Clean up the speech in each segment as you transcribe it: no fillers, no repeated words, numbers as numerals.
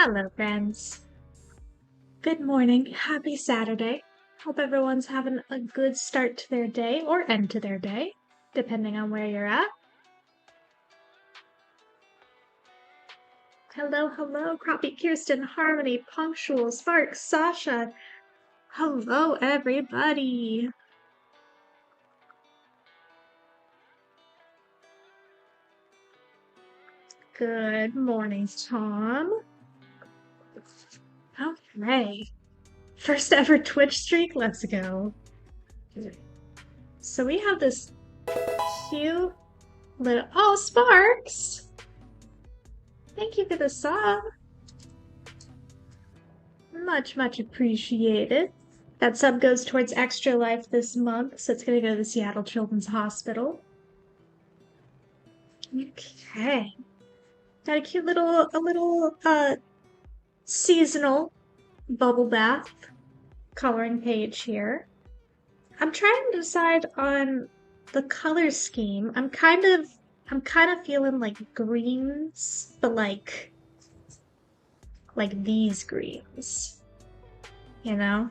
Hello, friends. Good morning. Happy Saturday. Hope everyone's having a good start to their day or end to their day, depending on where you're at. Hello, hello, Crappie, Kirsten, Harmony, Punctual, Sparks, Sasha. Hello, everybody. Good morning, Tom. Okay. First ever Twitch streak. Let's go. So we have this cute little. Oh, Sparks! Thank you for the sub. Much appreciated. That sub goes towards Extra Life this month, so it's going to go to the Seattle Children's Hospital. Okay. Got a cute little seasonal bubble bath coloring page here. I'm trying to decide on the color scheme. I'm kind of feeling like greens, but like these greens, you know?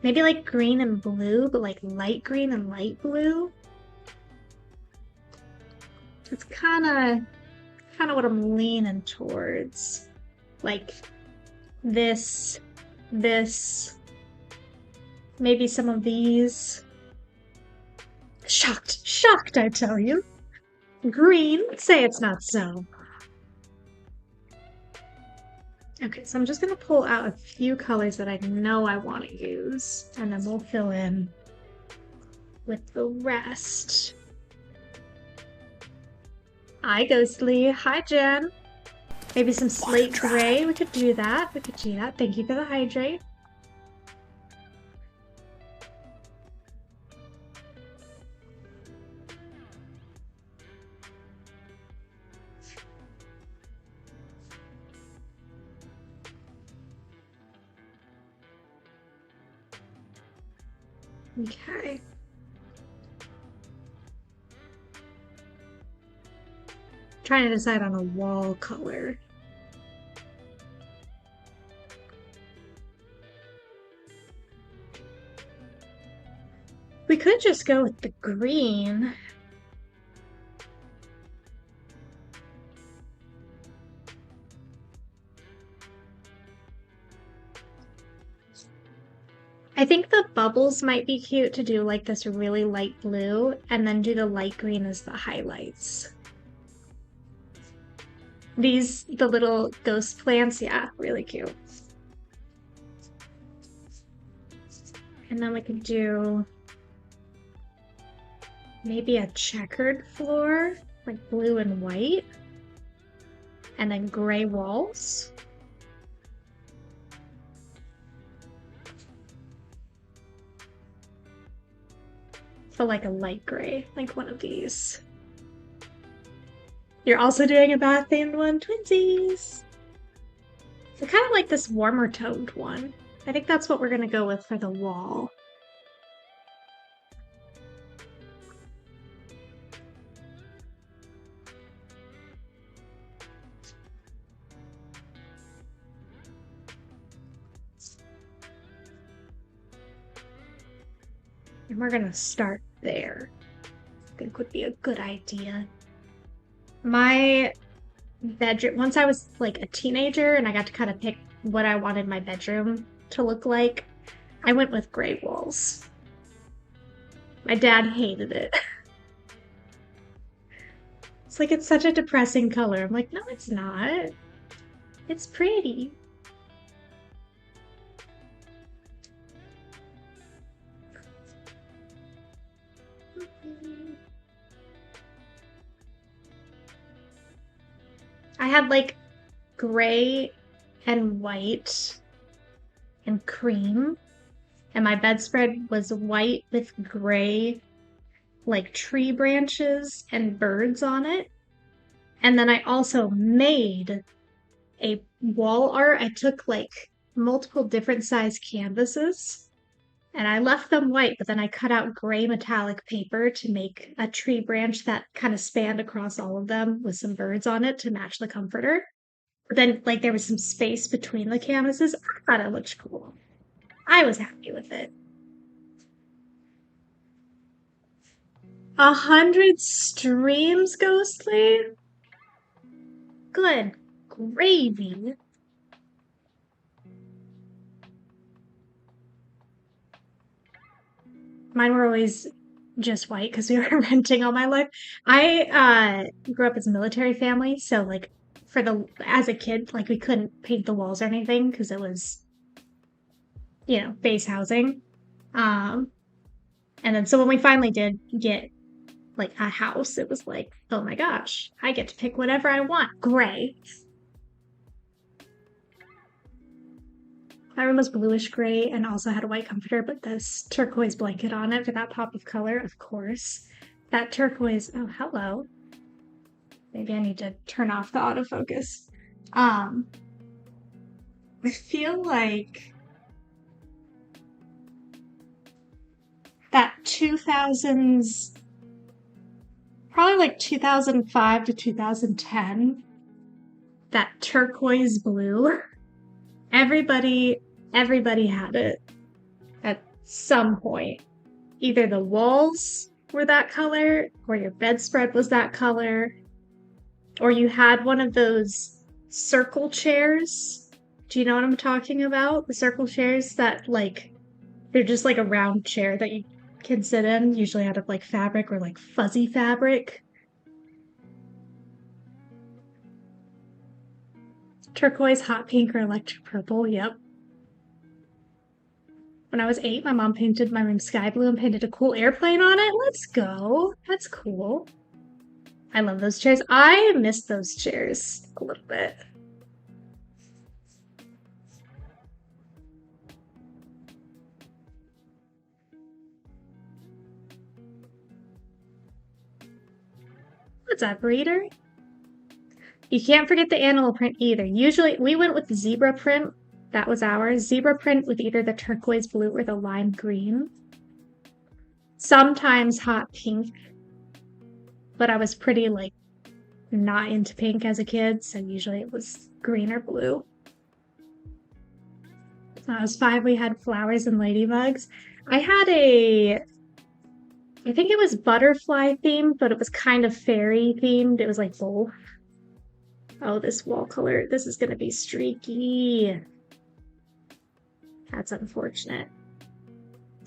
Maybe like green and blue, but like light green and light blue. It's kind of what I'm leaning towards. Like this, maybe some of these. Shocked, I tell you. Green, say it's not so. Okay, so I'm just gonna pull out a few colors that I know I want to use, and then we'll fill in with the rest. Hi, Ghostly. Hi, Jen. Maybe some slate gray. We could do that. Thank you for the hydrate. Okay. Trying to decide on a wall color. We could just go with the green. I think the bubbles might be cute to do like this really light blue and then do the light green as the highlights. The little ghost plants, yeah, really cute. And then we could do maybe a checkered floor, like blue and white, and then gray walls. So like a light gray, like one of these. You're also doing a bath themed one, twinsies. So kind of like this warmer toned one. I think that's what we're gonna go with for the wall. And we're gonna start there. I think would be a good idea. My bedroom, once I was like a teenager and I got to kind of pick what I wanted my bedroom to look like, I went with gray walls. My dad hated it. It's like it's such a depressing color. I'm like, no, it's not. It's pretty. I had like gray and white and cream, and my bedspread was white with gray, like tree branches and birds on it. And then I also made a wall art. I took like multiple different size canvases and I left them white, but then I cut out gray metallic paper to make a tree branch that kind of spanned across all of them with some birds on it to match the comforter. But then, like, there was some space between the canvases. I thought it looked cool. I was happy with it. 100 streams, Ghostly? Good gravy. Mine were always just white because we were renting all my life. I grew up as a military family, so like as a kid, like we couldn't paint the walls or anything because it was, base housing. Um, and then so when we finally did get like a house, it was like, oh my gosh, I get to pick whatever I want. Gray. My room was bluish gray and also had a white comforter, but this turquoise blanket on it for that pop of color, of course. That turquoise, oh, hello. Maybe I need to turn off the autofocus. I feel like that 2000s, probably like 2005 to 2010, that turquoise blue, everybody had it at some point. Either the walls were that color, or your bedspread was that color, or you had one of those circle chairs. Do you know what I'm talking about? The circle chairs that, like, they're just like a round chair that you can sit in, usually out of like fabric or like fuzzy fabric. Turquoise, hot pink, or electric purple, yep. When I was 8, my mom painted my room sky blue and painted a cool airplane on it. Let's go. That's cool. I love those chairs. I miss those chairs a little bit. What's up, reader? You can't forget the animal print either. Usually, we went with the zebra print. That was ours. Zebra print with either the turquoise blue or the lime green. Sometimes hot pink. But I was pretty, like, not into pink as a kid, so usually it was green or blue. When I was 5, we had flowers and ladybugs. I had I think it was butterfly themed, but it was kind of fairy themed. It was like both. Oh, this wall color, this is gonna be streaky. That's unfortunate.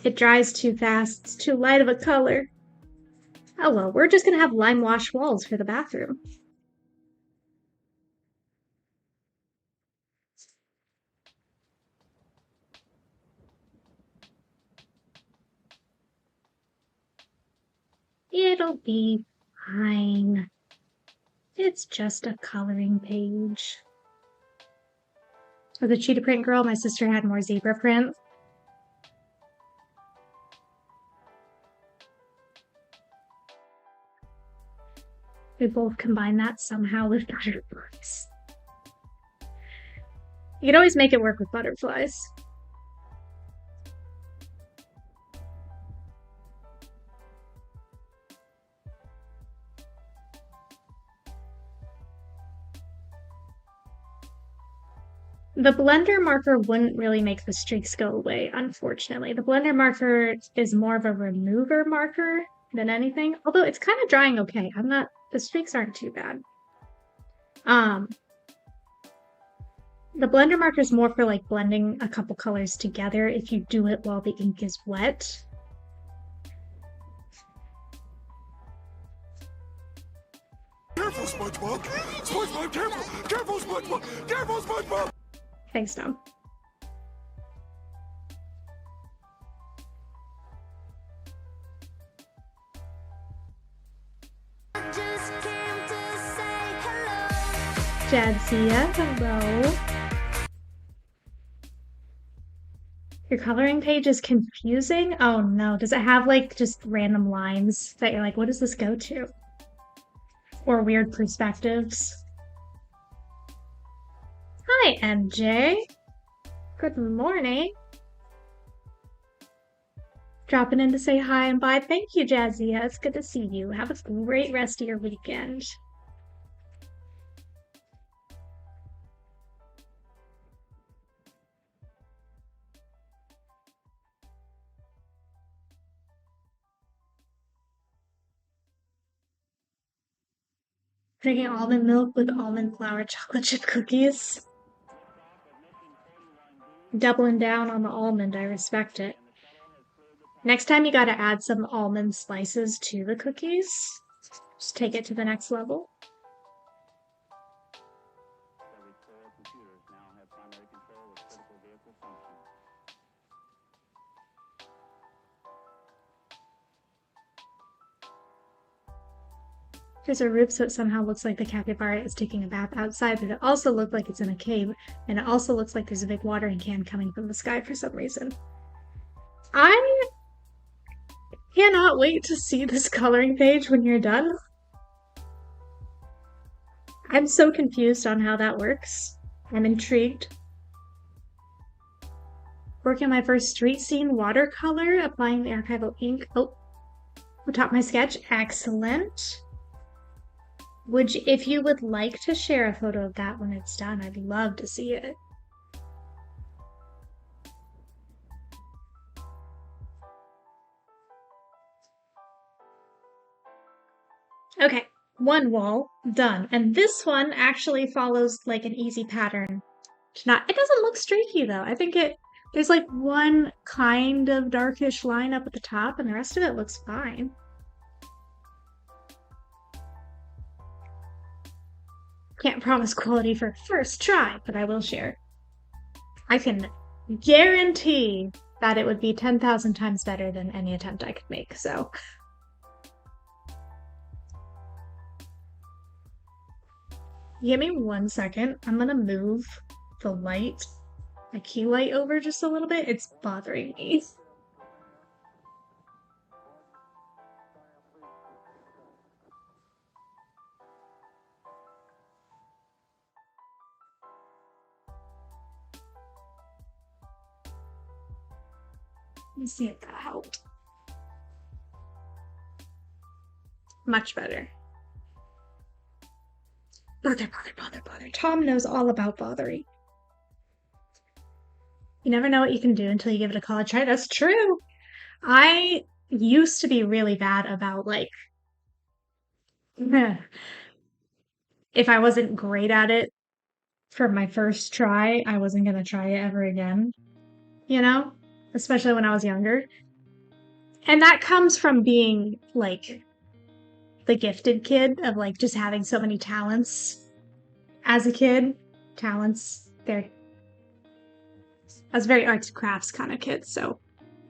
It dries too fast. It's too light of a color. Oh well, we're just gonna have lime wash walls for the bathroom. It'll be fine. It's just a coloring page. For the cheetah print girl, my sister had more zebra print. We both combine that somehow with butterflies. You can always make it work with butterflies. The blender marker wouldn't really make the streaks go away, unfortunately. The blender marker is more of a remover marker than anything, although it's kind of drying okay. The streaks aren't too bad. The blender marker is more for like blending a couple colors together if you do it while the ink is wet. Careful, SpongeBob! SpongeBob, careful! Careful, SpongeBob! Careful, SpongeBob! Thanks, Tom. Jadzia, hello. Your coloring page is confusing? Oh no, does it have like just random lines that you're like, what does this go to? Or weird perspectives? Hi, MJ. Good morning. Dropping in to say hi and bye. Thank you, Jadzia. It's good to see you. Have a great rest of your weekend. Drinking almond milk with almond flour chocolate chip cookies. Doubling down on the almond, I respect it. Next time you gotta add some almond slices to the cookies. Just take it to the next level. There's a roof, so it somehow looks like the capybara is taking a bath outside, but it also looks like it's in a cave, and it also looks like there's a big watering can coming from the sky for some reason. I cannot wait to see this coloring page when you're done. I'm so confused on how that works. I'm intrigued. Working on my first street scene watercolor, applying the archival ink. Oh, atop my sketch. Excellent. If you would like to share a photo of that when it's done, I'd love to see it. Okay, one wall done. And this one actually follows like an easy pattern. It doesn't look streaky though. I think there's like one kind of darkish line up at the top and the rest of it looks fine. Can't promise quality for first try, but I will share. I can guarantee that it would be 10,000 times better than any attempt I could make, so. Give me 1 second. I'm gonna move the light, my key light over just a little bit. It's bothering me. Let me see if that helped. Much better. Bother. Tom knows all about bothering. You never know what you can do until you give it a college try. That's true. I used to be really bad about like, if I wasn't great at it for my first try, I wasn't going to try it ever again, you know? Especially when I was younger. And that comes from being like the gifted kid of like just having so many talents as a kid. Talents, I was a very arts and crafts kind of kid, so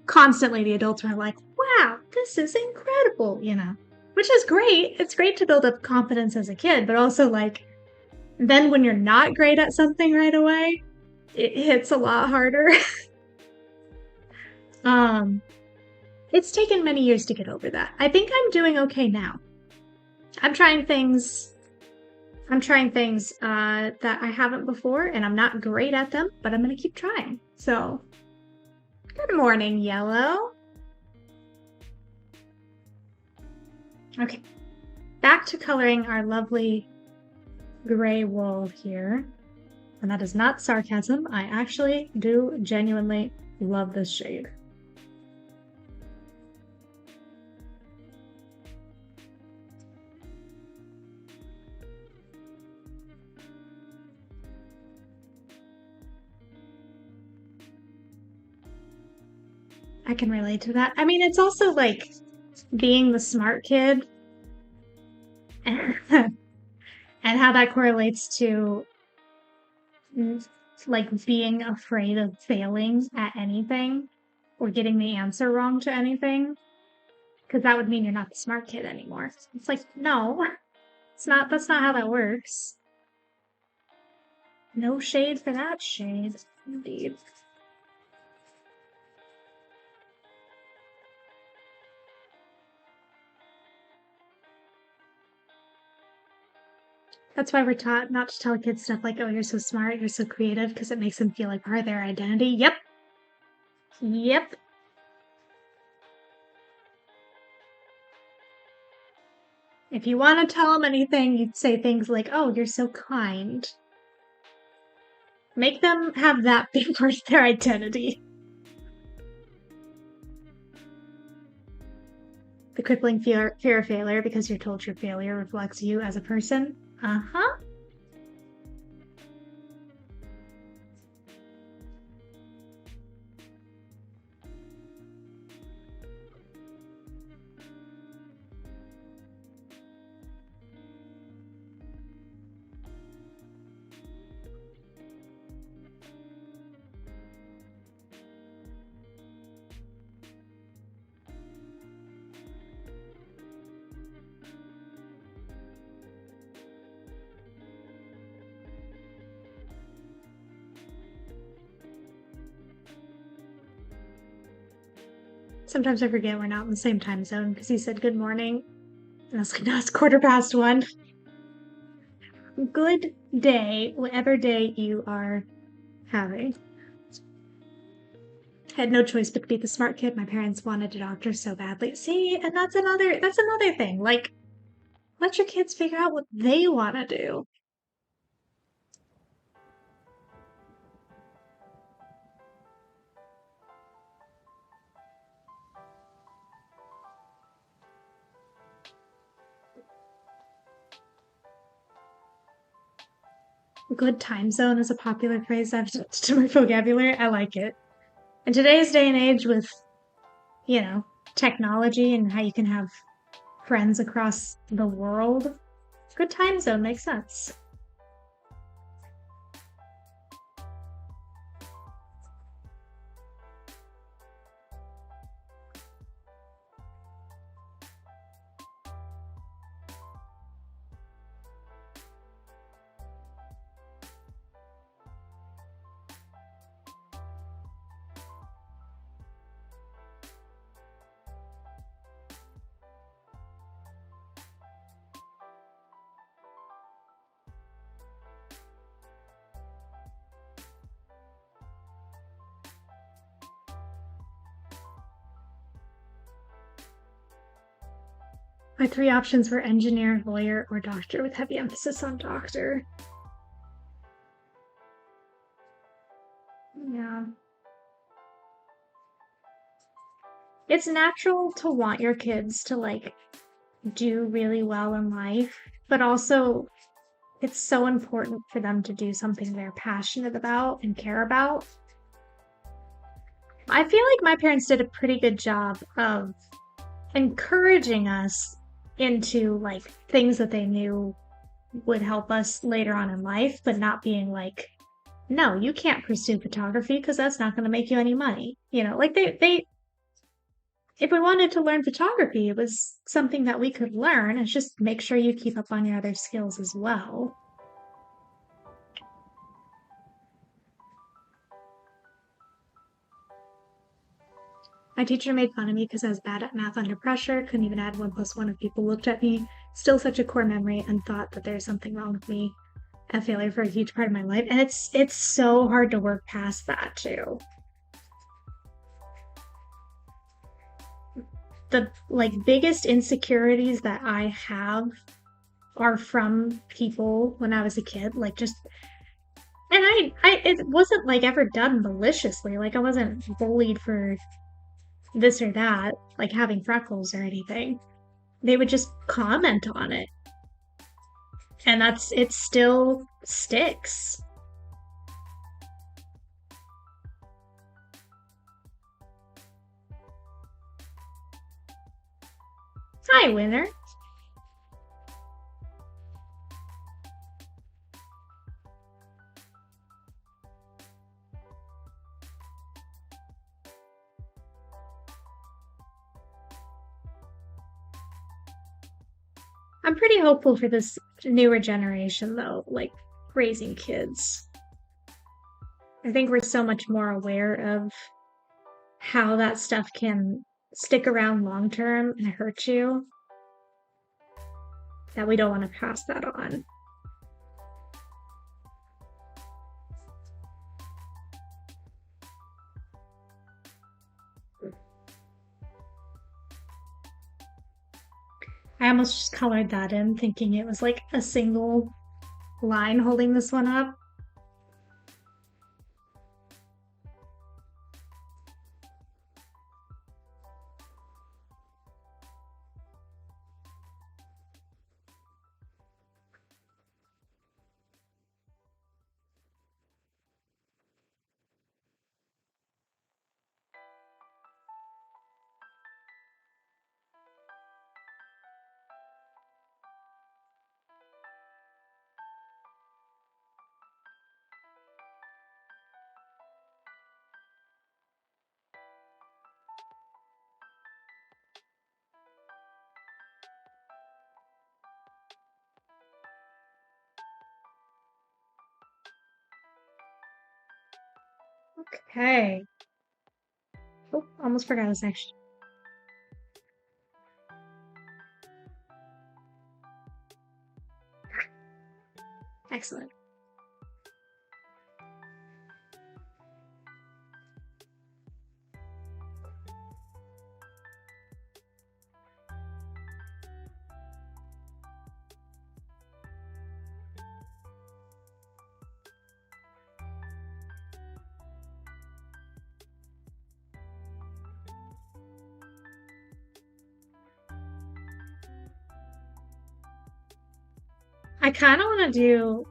constantly the adults were like, wow, this is incredible, you know? Which is great. It's great to build up confidence as a kid, but also like, then when you're not great at something right away, it hits a lot harder. It's taken many years to get over that. I think I'm doing okay now. I'm trying things that I haven't before, and I'm not great at them, but I'm gonna keep trying. So, good morning, Yellow. Okay, back to coloring our lovely gray wall here. And that is not sarcasm. I actually do genuinely love this shade. I can relate to that. I mean, it's also like being the smart kid and how that correlates to like being afraid of failing at anything or getting the answer wrong to anything, because that would mean you're not the smart kid anymore. It's like, no, that's not how that works. No shade for that shade, indeed. That's why we're taught not to tell kids stuff like, oh, you're so smart, you're so creative, because it makes them feel like part of their identity. Yep. Yep. If you want to tell them anything, you'd say things like, oh, you're so kind. Make them have that be part of their identity. The crippling fear of failure because you're told your failure reflects you as a person. Uh-huh. Sometimes I forget we're not in the same time zone because he said good morning. And I was like, no, it's 1:15. Good day, whatever day you are having. Had no choice but to be the smart kid. My parents wanted a doctor so badly. See, and that's another thing. Like, let your kids figure out what they want to do. Good time zone is a popular phrase I've added to my vocabulary. I like it. In today's day and age with, technology and how you can have friends across the world, good time zone makes sense. My three options were engineer, lawyer, or doctor, with heavy emphasis on doctor. Yeah. It's natural to want your kids to do really well in life, but also it's so important for them to do something they're passionate about and care about. I feel like my parents did a pretty good job of encouraging us into things that they knew would help us later on in life, but not being like, no, you can't pursue photography because that's not going to make you any money. They if we wanted to learn photography, it was something that we could learn. It's just make sure you keep up on your other skills as well. My teacher made fun of me because I was bad at math under pressure, couldn't even add 1 + 1 if people looked at me. Still such a core memory, and thought that there's something wrong with me. A failure for a huge part of my life. And it's so hard to work past that too. The biggest insecurities that I have are from people when I was a kid. And it wasn't ever done maliciously. I wasn't bullied for this or that, like having freckles or anything. They would just comment on it. And it still sticks. Hi, winner. I'm pretty hopeful for this newer generation, though, raising kids. I think we're so much more aware of how that stuff can stick around long term and hurt you that we don't want to pass that on. I almost just colored that in, thinking it was a single line holding this one up. Okay. Oh, almost forgot this section. Excellent. I kind of want to do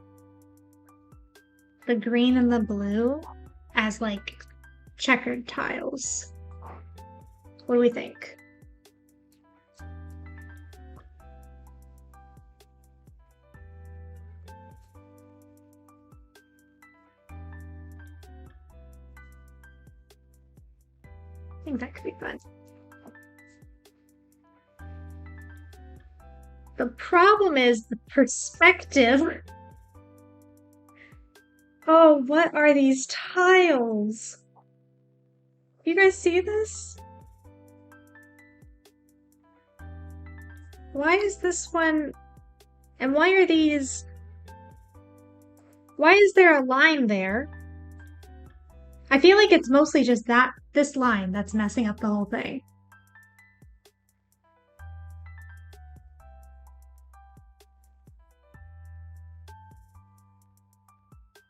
the green and the blue as like checkered tiles. What do we think? I think that could be fun. The problem is the perspective. Oh, what are these tiles? You guys see this? Why is this one... And why are these... Why is there a line there? I feel like it's mostly just this line that's messing up the whole thing.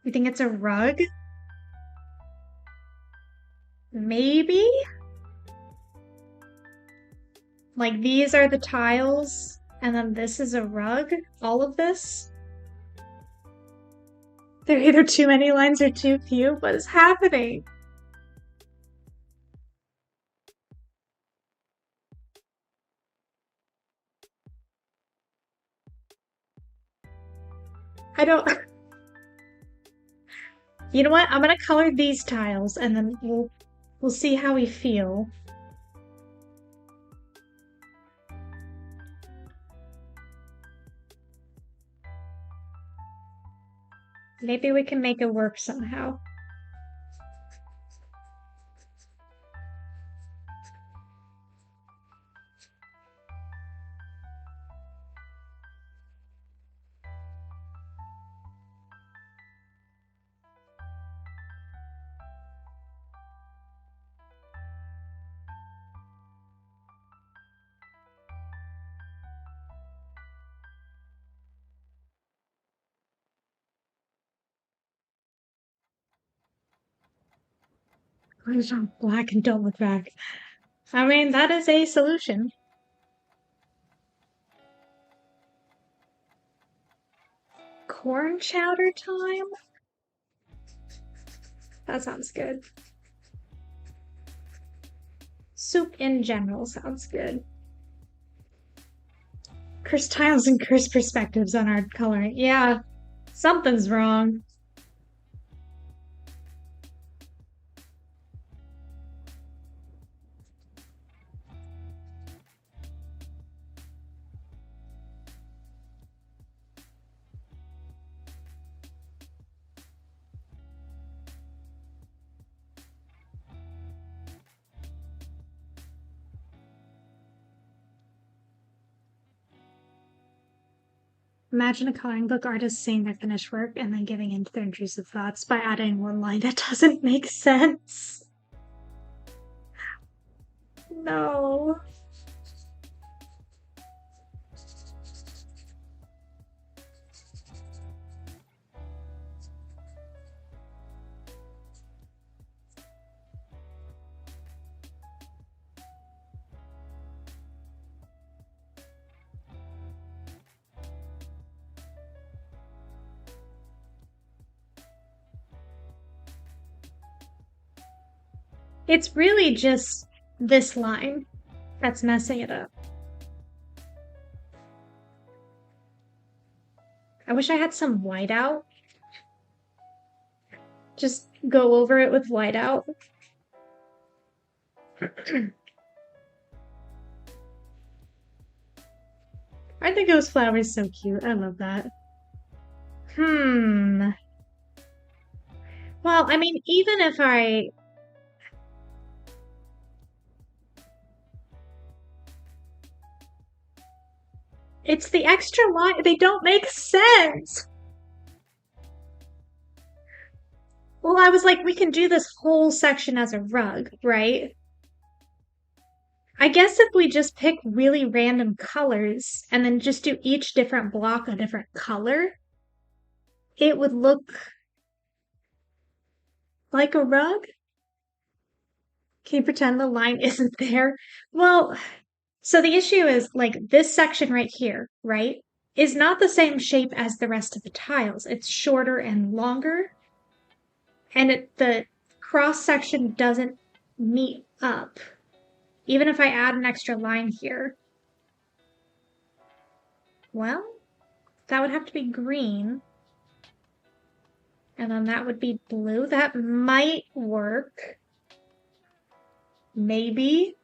You think it's a rug? Maybe? Like these are the tiles, and then this is a rug? All of this? There are either too many lines or too few. What is happening? I don't... You know what? I'm gonna color these tiles and then we'll see how we feel. Maybe we can make it work somehow. It's on black and don't look back. I mean, that is a solution. Corn chowder time? That sounds good. Soup in general sounds good. Cursed tiles and cursed perspectives on our coloring. Yeah, something's wrong. Imagine a coloring book artist seeing their finished work and then giving in to their intrusive thoughts by adding one line that doesn't make sense. No. It's really just this line that's messing it up. I wish I had some whiteout. Just go over it with whiteout. I think those flowers so cute. I love that. Well, I mean, even if it's the extra line, they don't make sense. Well, I was like, we can do this whole section as a rug, right? I guess if we just pick really random colors and then just do each different block a different color, it would look like a rug. Can you pretend the line isn't there? Well, so the issue is like this section right here, right, is not the same shape as the rest of the tiles. It's shorter and longer, and the cross section doesn't meet up. Even if I add an extra line here, well, that would have to be green. And then that would be blue. That might work. Maybe.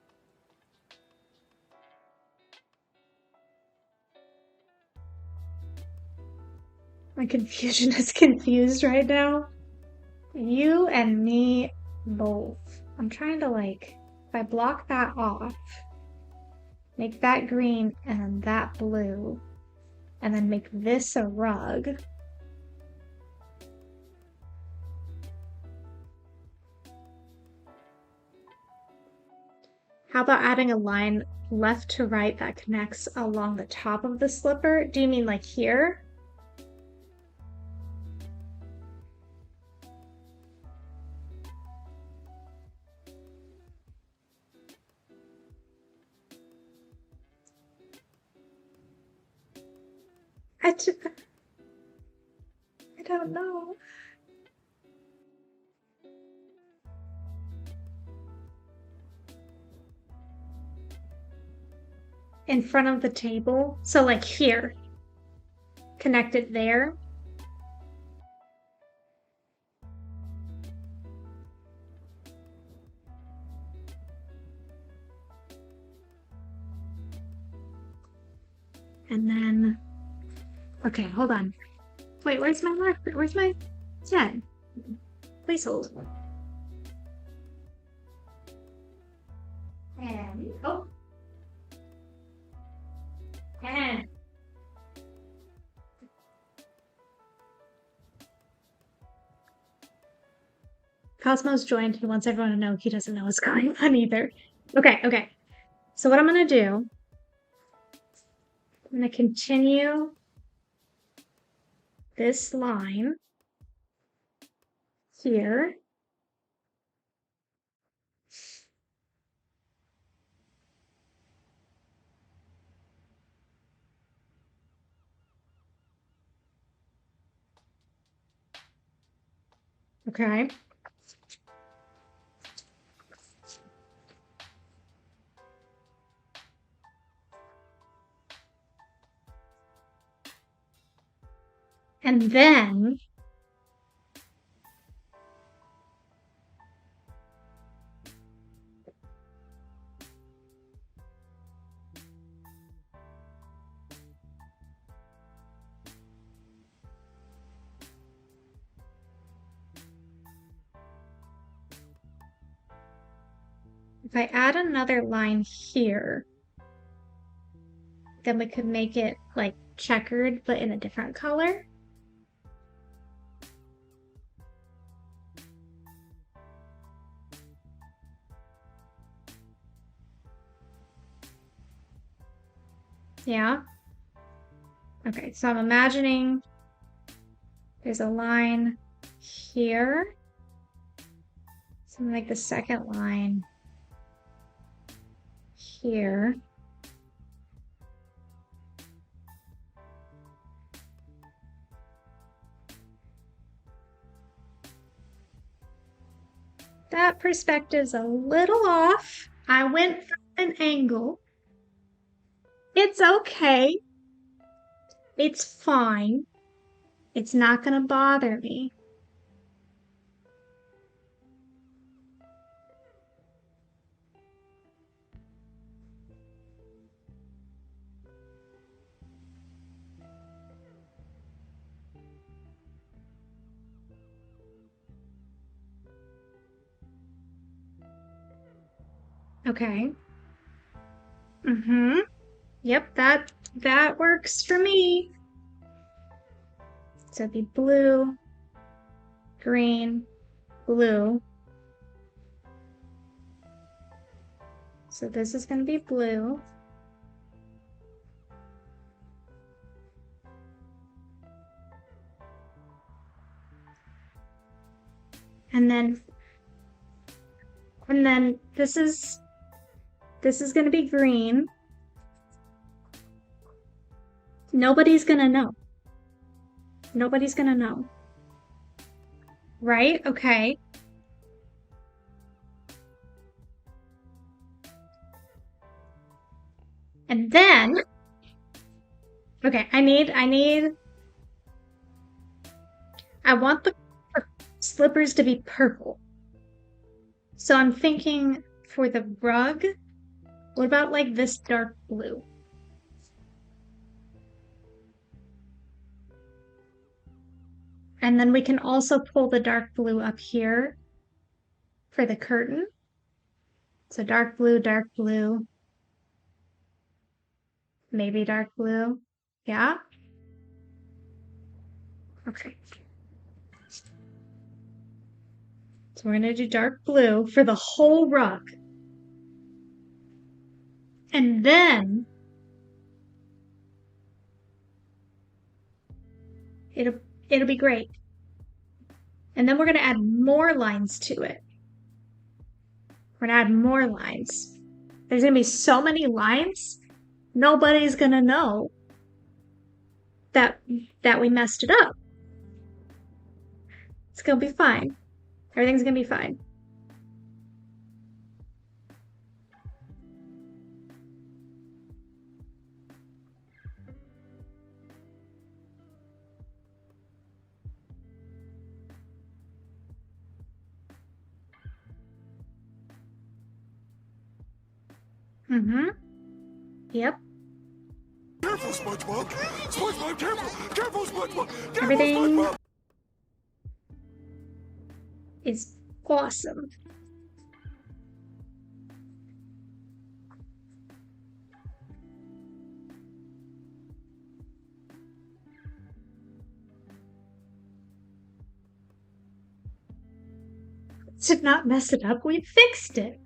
My confusion is confused right now. You and me both. I'm trying to like, if I block that off, make that green and that blue, and then make this a rug. How about adding a line left to right that connects along the top of the slipper? Do you mean like here? I don't know. In front of the table. So like here. Connect it there. And then, okay, hold on. Wait, where's my marker? Where's my 10? Please hold. And, oh. 10. Cosmos joined. He wants everyone to know he doesn't know what's going on either. Okay. So what I'm gonna do, I'm gonna continue this line here. Okay. And then if I add another line here, then we could make it like checkered, but in a different color. Yeah. Okay, so I'm imagining there's a line here. Something like the second line here. That perspective's a little off. I went from an angle. It's okay. It's fine. It's not gonna bother me. Okay. Mm-hmm. Yep, that works for me. So it'd be blue, green, blue. So this is going to be blue. And then this is going to be green. Nobody's going to know. Nobody's going to know. Right? Okay. And then, okay, I want the slippers to be purple. So I'm thinking for the rug, what about like this dark blue? And then we can also pull the dark blue up here for the curtain. So dark blue, maybe dark blue. Yeah? Okay. So we're gonna do dark blue for the whole rug. And then it'll be great. And then we're gonna add more lines to it. We're gonna add more lines. There's gonna be so many lines, nobody's gonna know that we messed it up. It's gonna be fine. Everything's gonna be fine. Mm-hmm. Yep. Careful, SpongeBob! SpongeBob, careful! Careful, SpongeBob! Careful, Everything SpongeBob! is awesome. Did not mess it up. We fixed it.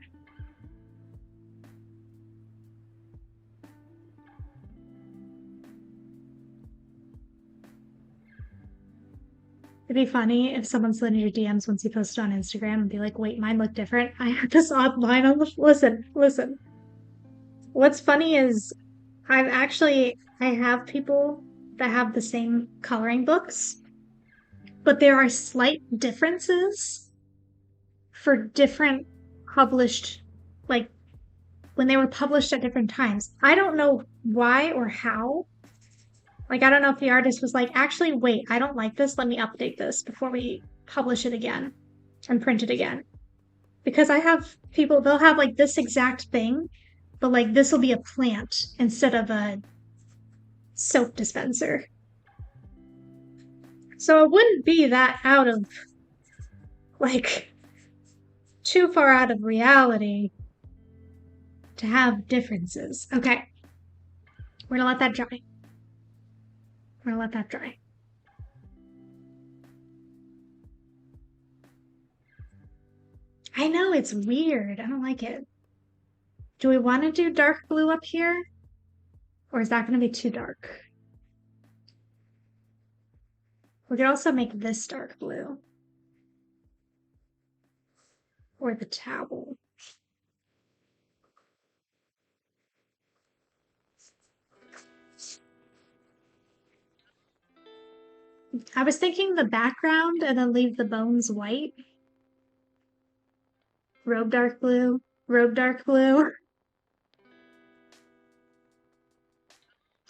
It'd be funny if someone slid in your DMs once you post it on Instagram and be like, wait, mine look different. I have this odd line on the. Listen. What's funny is I have people that have the same coloring books, but there are slight differences for different published, like when they were published at different times. I don't know why or how. Like, I don't know if the artist was like, actually, wait, I don't like this. Let me update this before we publish it again and print it again. Because I have people, they'll have like this exact thing, but like this will be a plant instead of a soap dispenser. So it wouldn't be that out of, like, too far out of reality to have differences. Okay. We're gonna let that dry. We're gonna let that dry. I know, it's weird. I don't like it. Do we want to do dark blue up here? Or is that going to be too dark? We could also make this dark blue. Or the towel. I was thinking the background and then leave the bones white. Robe dark blue. Robe dark blue.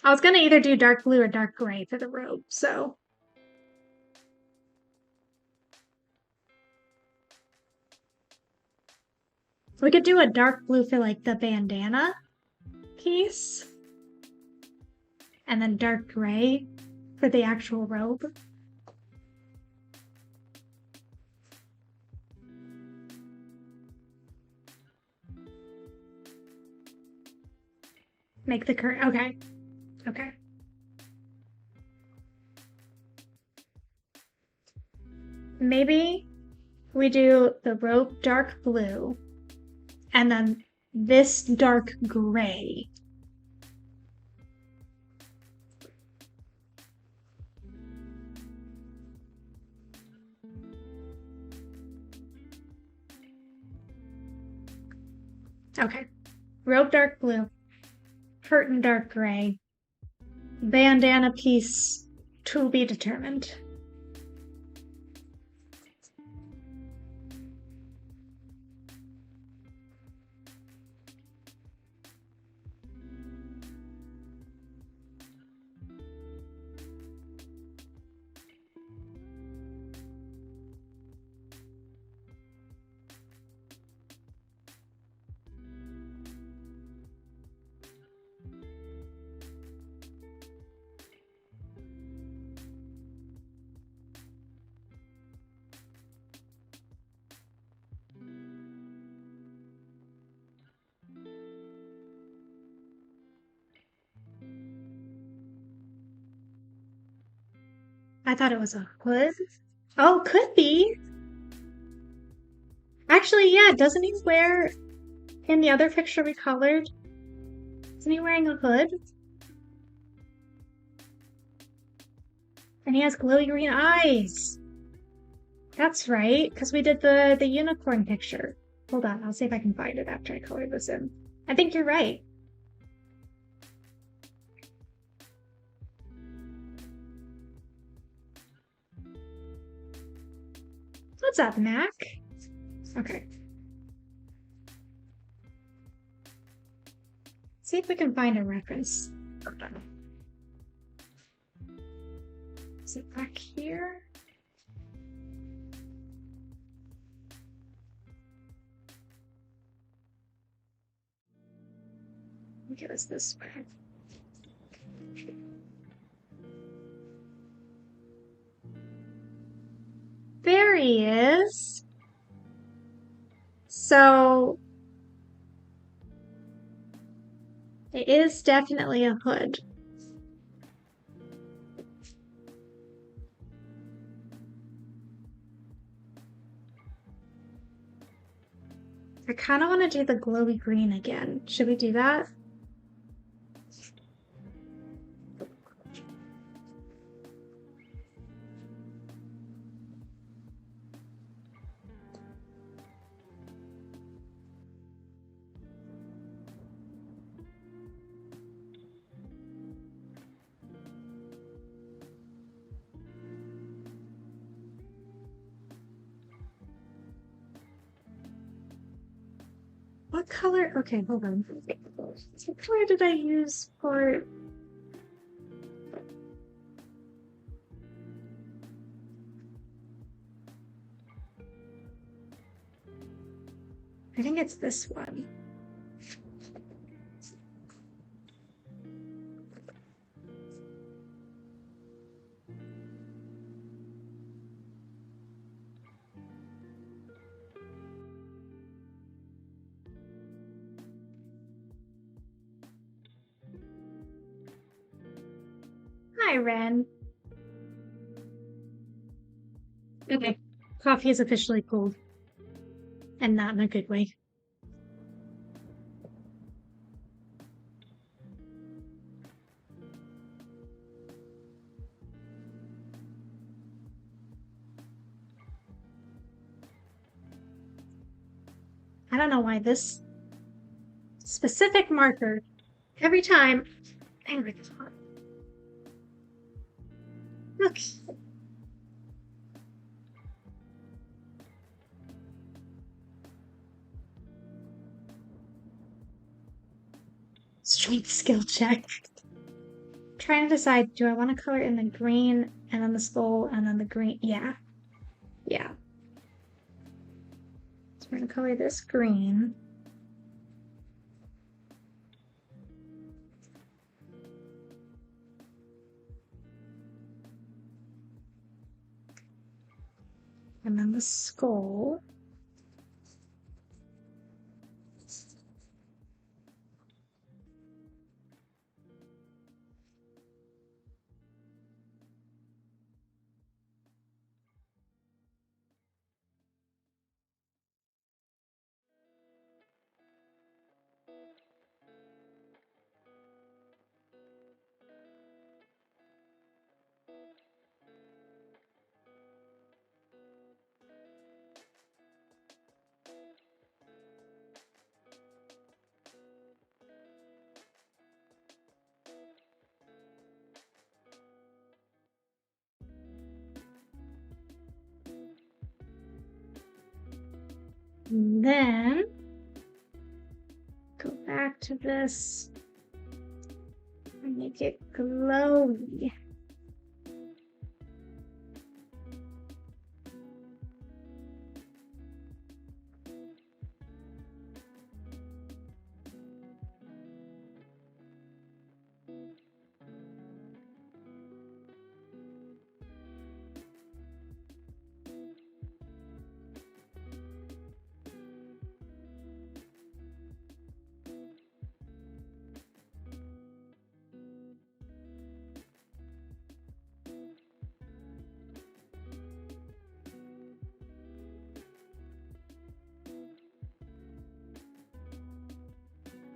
I was going to either do dark blue or dark gray for the robe, so. We could do a dark blue for like the bandana piece. And then dark gray for the actual robe. Make the current. Okay. Okay. Maybe we do the rope dark blue and then this dark gray. Okay. Rope dark blue, curtain dark gray, bandana piece to be determined. I thought it was a hood. Oh, could be. Actually, yeah, doesn't he wear, in the other picture we colored, isn't he wearing a hood? And he has glowy green eyes. That's right, because we did the unicorn picture. Hold on, I'll see if I can find it after I color this in. I think you're right. What's up, Mac? Okay. See if we can find a reference. Is it back here? I think it was this way. There he is. So it is definitely a hood. I kind of want to do the glowy green again. Should we do that? What color? Okay, hold on. What color did I use for... I think it's this one. Hi, Ren. Okay, coffee is officially cold. And not in a good way. I don't know why this specific marker, every time, look. Strength skill check. Trying to decide, do I want to color in the green and then the skull and then the green? Yeah. Yeah. So we're going to color this green. And then the skull. And then go back to this and make it glowy.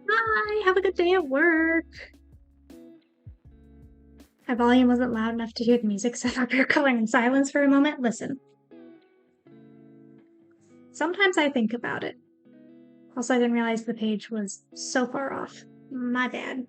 Bye, have a good day at work. My volume wasn't loud enough to hear the music, so I thought we were going in silence for a moment. Listen. Sometimes I think about it. Also, I didn't realize the page was so far off. My bad.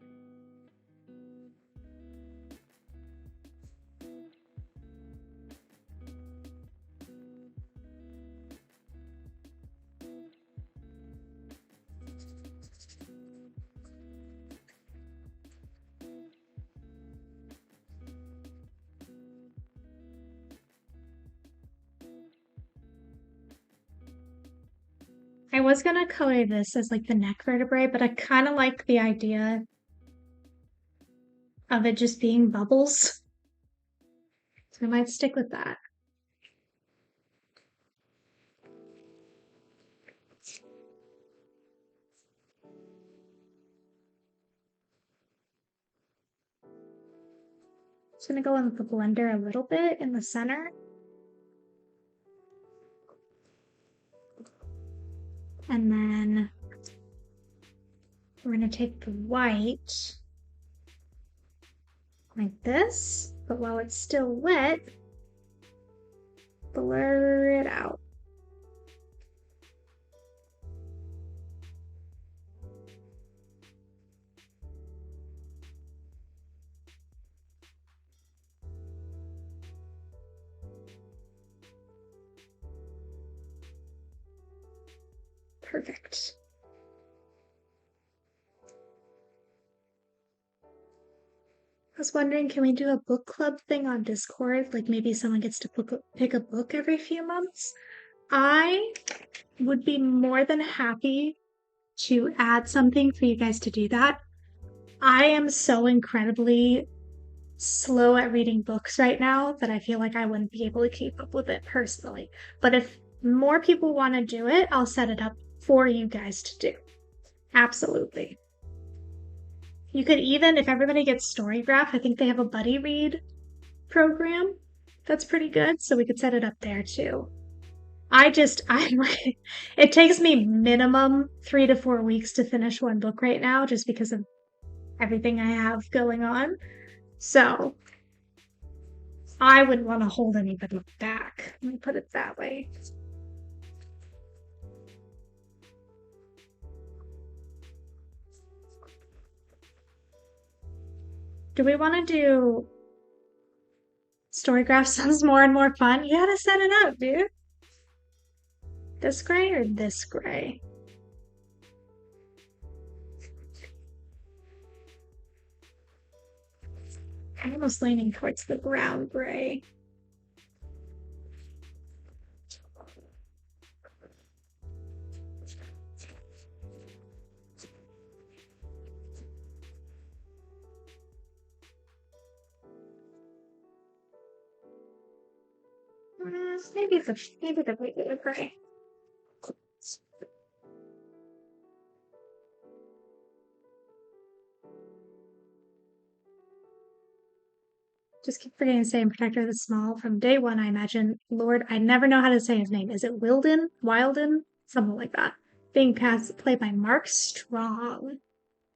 I was gonna color this as like the neck vertebrae, but I kind of like the idea of it just being bubbles. So I might stick with that. Just gonna go in with the blender a little bit in the center. And then we're gonna take the white like this, but while it's still wet, blur it out. Perfect. I was wondering, can we do a book club thing on Discord? Like maybe someone gets to pick a book every few months? I would be more than happy to add something for you guys to do that. I am so incredibly slow at reading books right now that I feel like I wouldn't be able to keep up with it personally. But if more people want to do it, I'll set it up for you guys to do. Absolutely. You could even, if everybody gets Storygraph, I think they have a buddy read program that's pretty good, so we could set it up there too. It takes me minimum 3 to 4 weeks to finish one book right now just because of everything I have going on. So I wouldn't want to hold anybody back. Let me put it that way. Do we want to do Storygraph sounds more and more fun? You gotta set it up, dude. This gray or this gray? I'm almost leaning towards the brown gray. Maybe the regular gray. Just keep forgetting to say Protector of the Small from day one, I imagine. Lord, I never know how to say his name. Is it Wilden? Something like that. Being played by Mark Strong.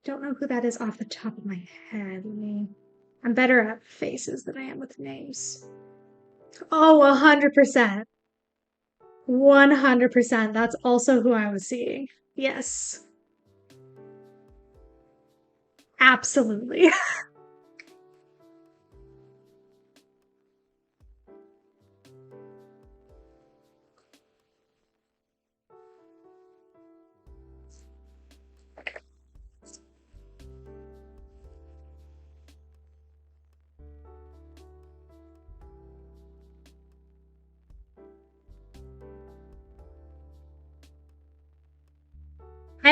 Don't know who that is off the top of my head. I'm better at faces than I am with names. Oh, 100%. 100%. That's also who I was seeing. Yes. Absolutely.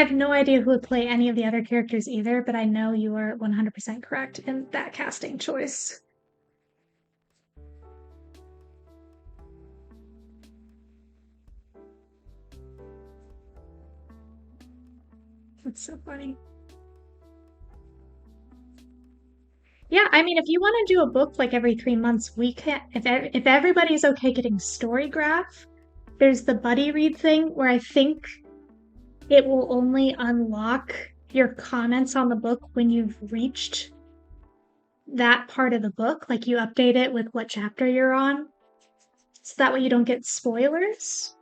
have no idea who would play any of the other characters either, but I know you are 100% correct in that casting choice. That's so funny. Yeah, I mean, if you want to do a book like every 3 months, we can. If everybody's okay getting Storygraph, there's the buddy read thing where I think it will only unlock your comments on the book when you've reached that part of the book. Like you update it with what chapter you're on, so that way you don't get spoilers.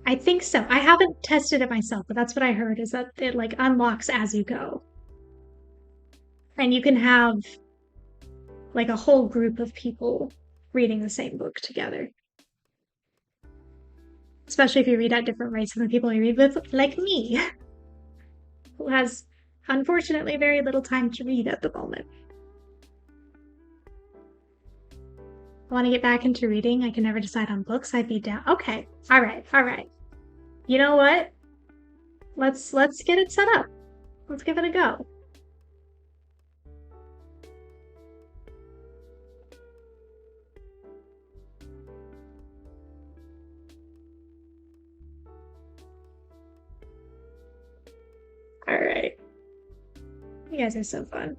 I think so. I haven't tested it myself, but that's what I heard is that it like unlocks as you go. And you can have like a whole group of people reading the same book together. Especially if you read at different rates than the people you read with, like me, who has unfortunately very little time to read at the moment. I want to get back into reading. I can never decide on books. I'd be down. Okay. All right. All right. You know what? Let's get it set up. Let's give it a go. All right. You guys are so fun.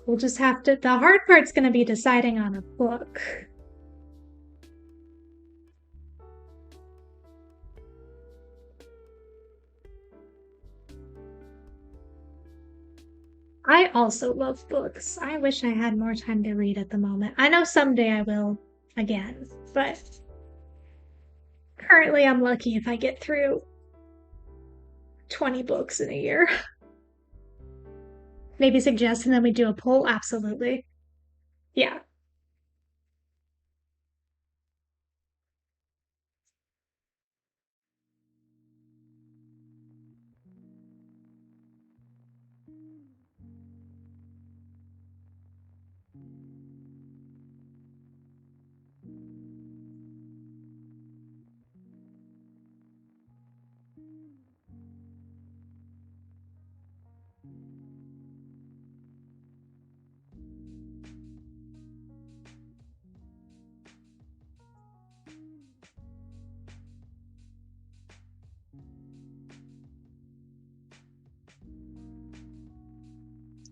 We'll just have to, the hard part's going to be deciding on a book. I also love books. I wish I had more time to read at the moment. I know someday I will again, but currently I'm lucky if I get through 20 books in a year. Maybe suggest and then we do a poll? Absolutely. Yeah.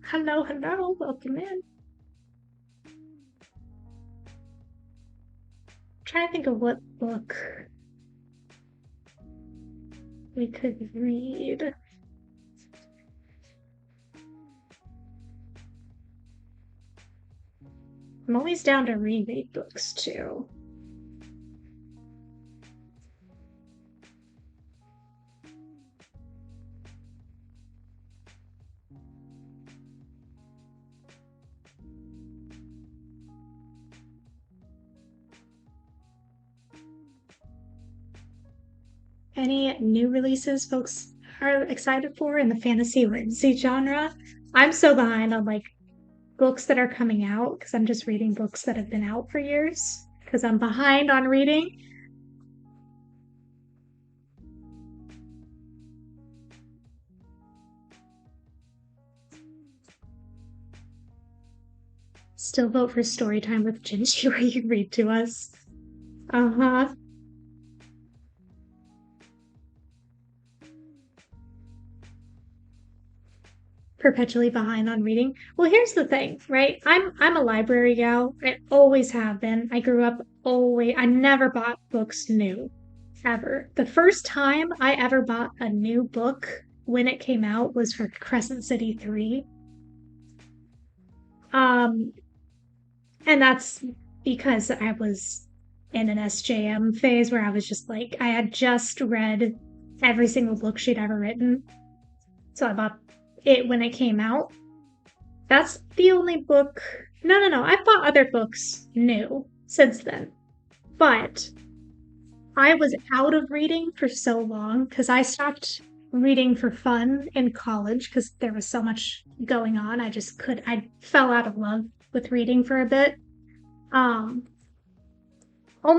Hello, hello, welcome in. I'm trying to think of what book we could read. I'm always down to reread books too. Any new releases folks are excited for in the fantasy whimsy genre? I'm so behind on like books that are coming out because I'm just reading books that have been out for years because I'm behind on reading. Still vote for Storytime with Gingy where you read to us. Uh-huh. Perpetually behind on reading. Well, here's the thing, right? I'm a library gal. I always have been. I grew up always. I never bought books new, ever. The first time I ever bought a new book when it came out was for Crescent City 3. Um, and that's because I was in an SJM phase where I was just like, I had just read every single book she'd ever written. So I bought it when it came out. That's the only book. No. I've bought other books new since then. But I was out of reading for so long because I stopped reading for fun in college because there was so much going on. I fell out of love with reading for a bit. Only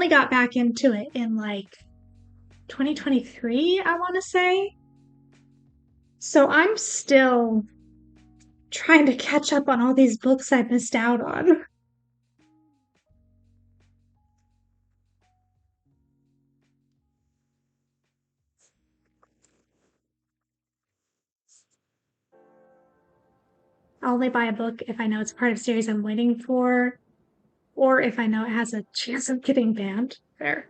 got back into it in like 2023, I want to say. So I'm still trying to catch up on all these books I missed out on. I'll only buy a book if I know it's part of a series I'm waiting for, or if I know it has a chance of getting banned. There.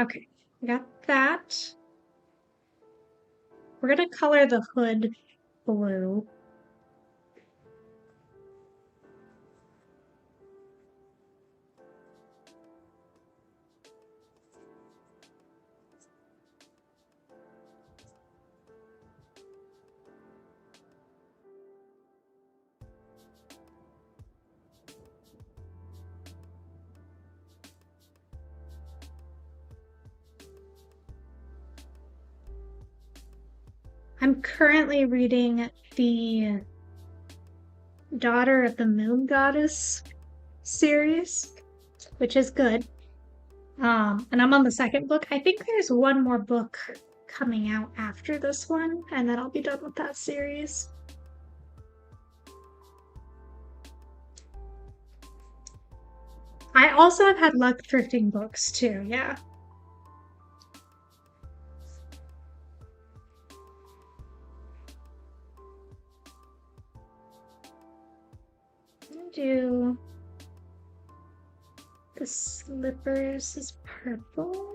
Okay, I got that. We're gonna color the hood blue. I'm currently reading the Daughter of the Moon Goddess series, which is good. And I'm on the second book. I think there's one more book coming out after this one, and then I'll be done with that series. I also have had luck thrifting books too, yeah. Do the slippers is purple.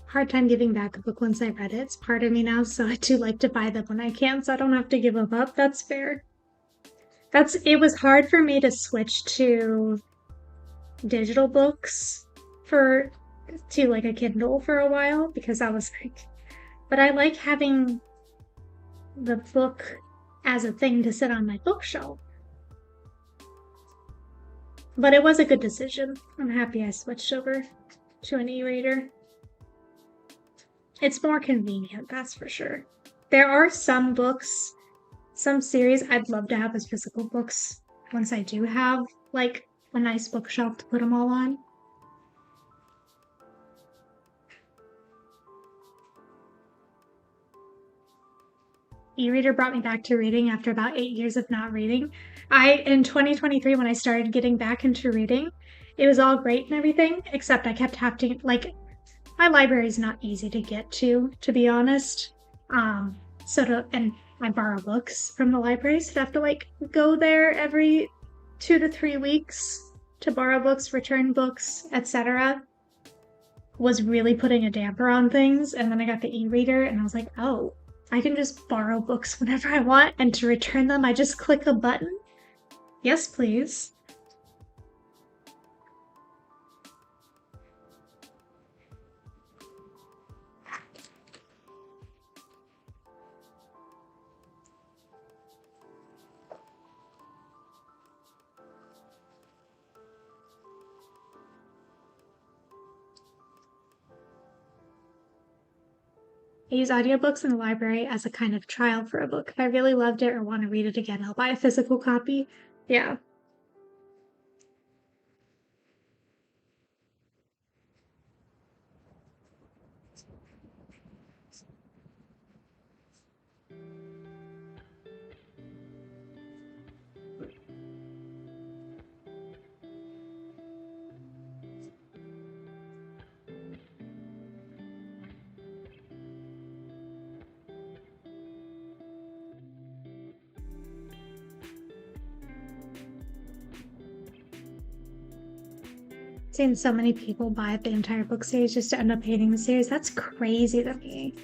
Hard time giving back a book once I read it. It's part of me now, so I do like to buy them when I can, so I don't have to give them up. That's fair. It was hard for me to switch to digital books to like a Kindle for a while because I was like, but I like having the book as a thing to sit on my bookshelf. But it was a good decision. I'm happy I switched over to an e-reader. It's more convenient, that's for sure. There are some books, some series I'd love to have as physical books once I do have like a nice bookshelf to put them all on. E-reader brought me back to reading after about 8 years of not reading. In 2023, when I started getting back into reading, it was all great and everything, except I kept having like my library is not easy to get to be honest. And I borrow books from the library, so I have to like go there every 2 to 3 weeks to borrow books, return books, etc. Was really putting a damper on things, and then I got the e-reader, and I was like, oh, I can just borrow books whenever I want, and to return them, I just click a button. Yes, please. I use audiobooks in the library as a kind of trial for a book. If I really loved it or want to read it again, I'll buy a physical copy. Yeah. Seen so many people buy the entire book series just to end up hating the series. That's crazy to me.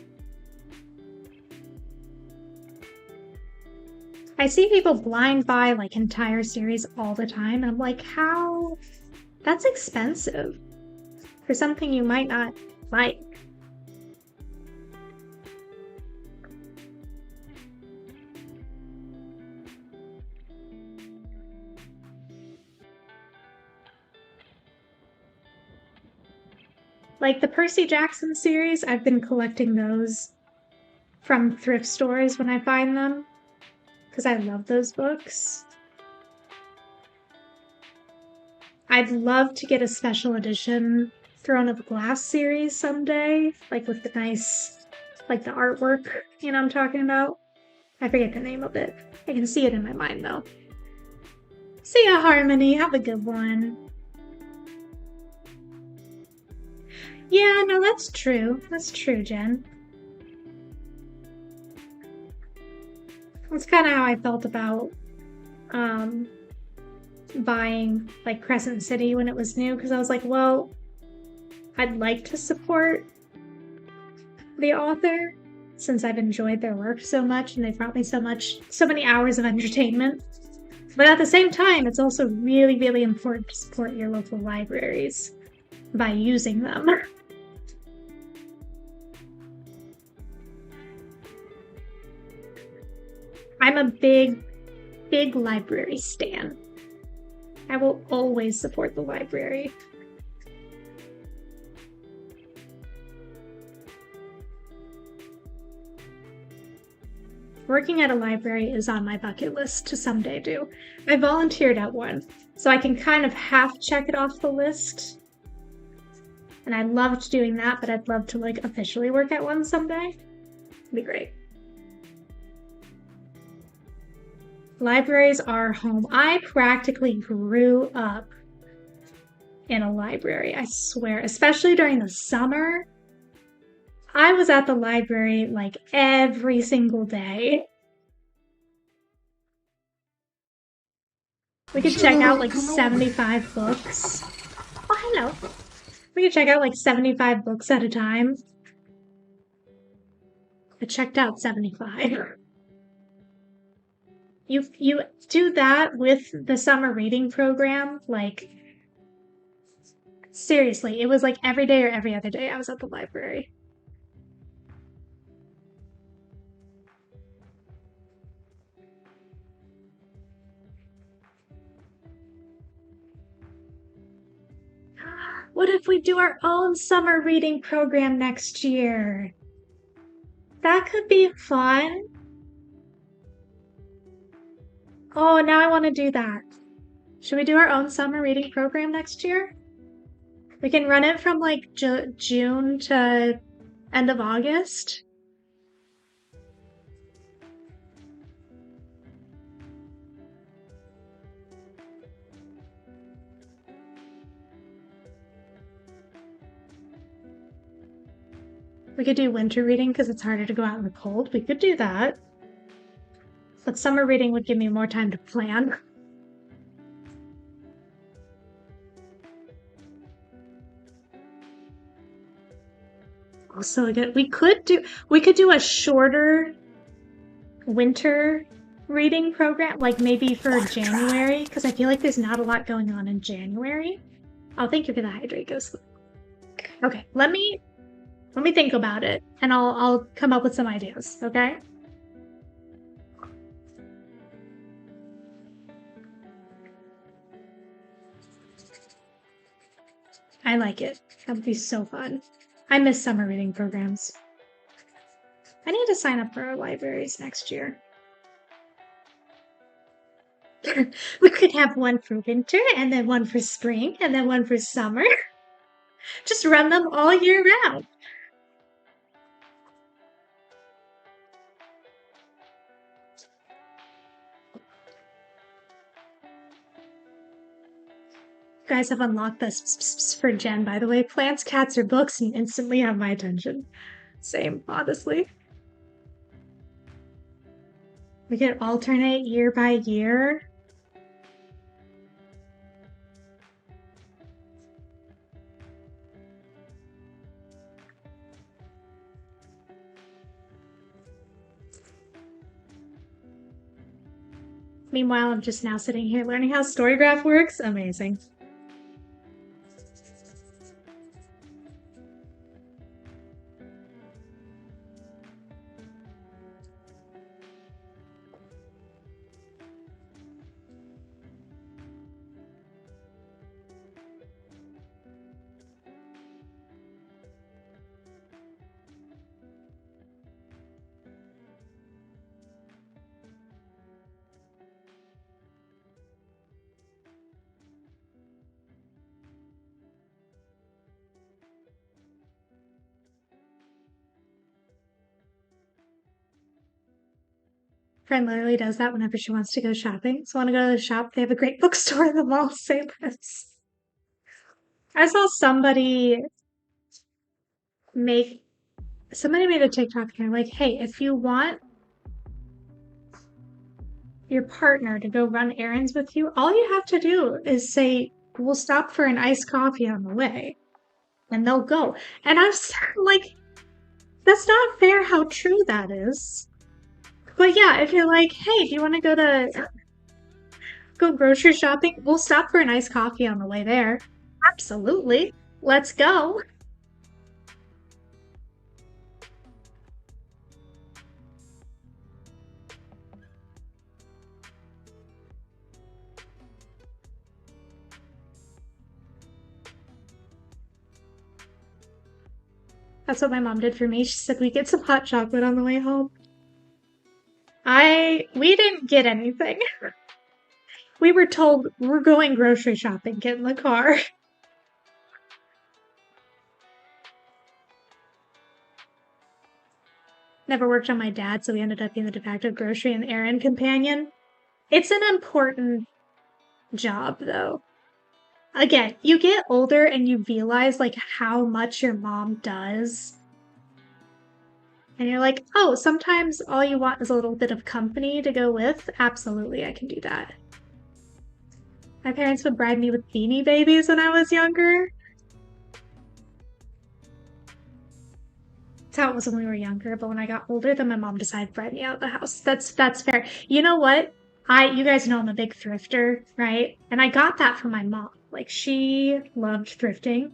I see people blind buy like entire series all the time, and I'm like, how? That's expensive for something you might not like. Like the Percy Jackson series, I've been collecting those from thrift stores when I find them because I love those books. I'd love to get a special edition Throne of Glass series someday, like with the nice, like the artwork, you know what I'm talking about? I forget the name of it. I can see it in my mind though. See ya, Harmony. Have a good one. Yeah, no, that's true. That's true, Jen. That's kind of how I felt about buying like Crescent City when it was new, because I was like, well, I'd like to support the author since I've enjoyed their work so much and they've brought me so many hours of entertainment. But at the same time, it's also really, really important to support your local libraries by using them. I'm a big, big library stan. I will always support the library. Working at a library is on my bucket list to someday do. I volunteered at one, so I can kind of half check it off the list. And I loved doing that, but I'd love to like officially work at one someday. It'd be great. Libraries are home. I practically grew up in a library, I swear, especially during the summer. I was at the library like every single day. We could check out like 75 books. Oh, hello. We could check out like 75 books at a time. I checked out 75. You do that with the summer reading program, like seriously, it was like every day or every other day I was at the library. What if we do our own summer reading program next year? That could be fun. Oh, now I want to do that. Should we do our own summer reading program next year? We can run it from like June to end of August. We could do winter reading because it's harder to go out in the cold. We could do that. But summer reading would give me more time to plan. Also, again, we could do a shorter winter reading program, like maybe for January, because I feel like there's not a lot going on in January. Oh, thank you for the hydrate, Ghost. Okay, let me think about it, and I'll come up with some ideas. Okay. I like it. That would be so fun. I miss summer reading programs. I need to sign up for our libraries next year. We could have one for winter, and then one for spring, and then one for summer. Just run them all year round. You guys have unlocked this for Jen, by the way. Plants, cats, or books, and instantly have my attention. Same, honestly. We could alternate year by year. Meanwhile, I'm just now sitting here learning how Storygraph works. Amazing. Friend literally does that whenever she wants to go shopping. So I want to go to the shop. They have a great bookstore in the mall. Say this. I saw somebody made a TikTok and they're like, hey, if you want your partner to go run errands with you, all you have to do is say, we'll stop for an iced coffee on the way. And they'll go. And I was like, that's not fair how true that is. But yeah, if you're like, hey, do you want to go grocery shopping? We'll stop for an iced coffee on the way there. Absolutely. Let's go. That's what my mom did for me. She said we get some hot chocolate on the way home. We didn't get anything. We were told we're going grocery shopping, get in the car. Never worked on my dad, so we ended up being the de facto grocery and errand companion. It's an important job, though. Again, you get older and you realize like how much your mom does. And you're like, oh, sometimes all you want is a little bit of company to go with. Absolutely, I can do that. My parents would bribe me with Beanie Babies when I was younger. That's how it was when we were younger, but when I got older, then my mom decided to bribe me out of the house. That's fair. You know what? You guys know I'm a big thrifter, right? And I got that from my mom. Like, she loved thrifting.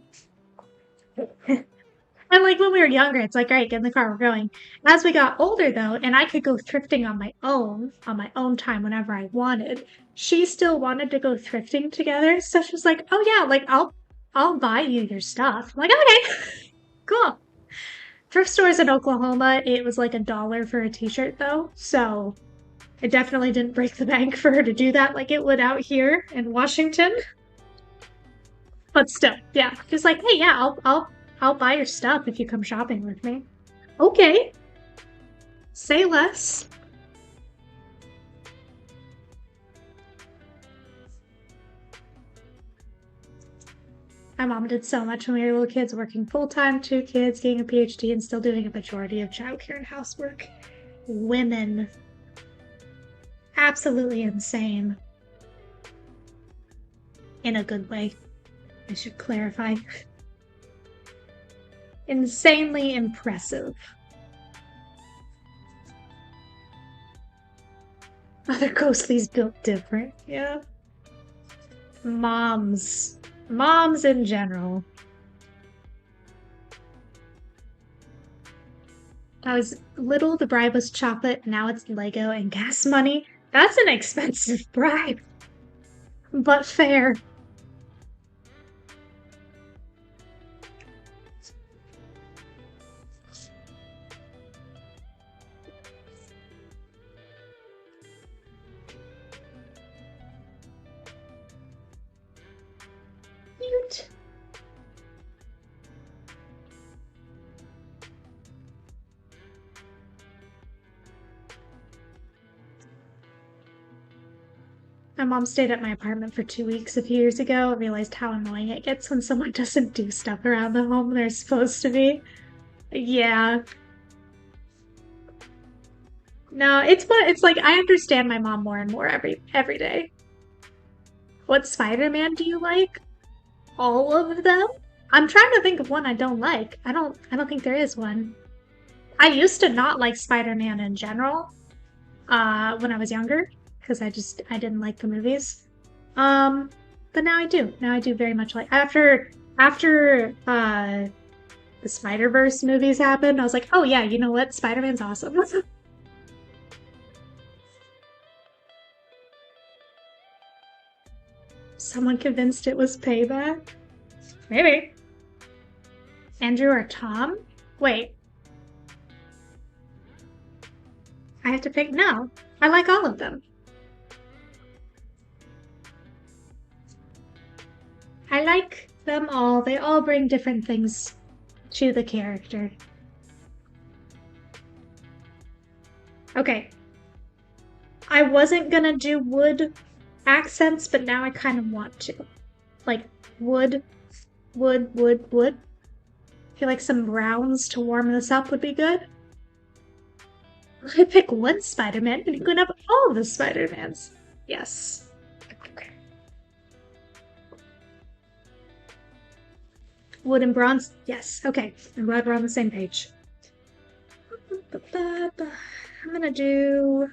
And like when we were younger, it's like, all right, get in the car, we're going. As we got older though, and I could go thrifting on my own time whenever I wanted, she still wanted to go thrifting together. So she was like, oh yeah, like I'll buy you your stuff. I'm like, okay, cool. Thrift stores in Oklahoma, it was like $1 for a t-shirt though. So it definitely didn't break the bank for her to do that like it would out here in Washington. But still, yeah. Just like, hey, yeah, I'll buy your stuff if you come shopping with me. Okay. Say less. My mom did so much when we were little kids, working full-time, 2 kids, getting a PhD, and still doing a majority of childcare and housework. Women. Absolutely insane. In a good way. I should clarify. Insanely impressive. Other Ghostlies built different, yeah. Moms in general. I was little, the bribe was chocolate, now it's Lego and gas money. That's an expensive bribe. But fair. Cute. My mom stayed at my apartment for 2 weeks a few years ago. I realized how annoying it gets when someone doesn't do stuff around the home they're supposed to be. Yeah. No, it's like I understand my mom more and more every day. What Spider-Man do you like? All of them? I'm trying to think of one I don't like. I don't think there is one. I used to not like Spider-Man in general, when I was younger. because I didn't like the movies. But now I do. Now I do very much like after the Spider-Verse movies happened, I was like, oh yeah, you know what? Spider-Man's awesome. Someone convinced it was Payback? Maybe. Andrew or Tom? Wait. I have to pick? No. I like all of them. I like them all. They all bring different things to the character. Okay. I wasn't gonna do wood accents, but now I kind of want to. Like wood, wood, wood, wood. I feel like some browns to warm this up would be good. I pick one Spider-Man and you can have all the Spider-Mans. Yes. Okay. Wood and bronze? Yes. Okay. I'm glad we're on the same page. I'm gonna do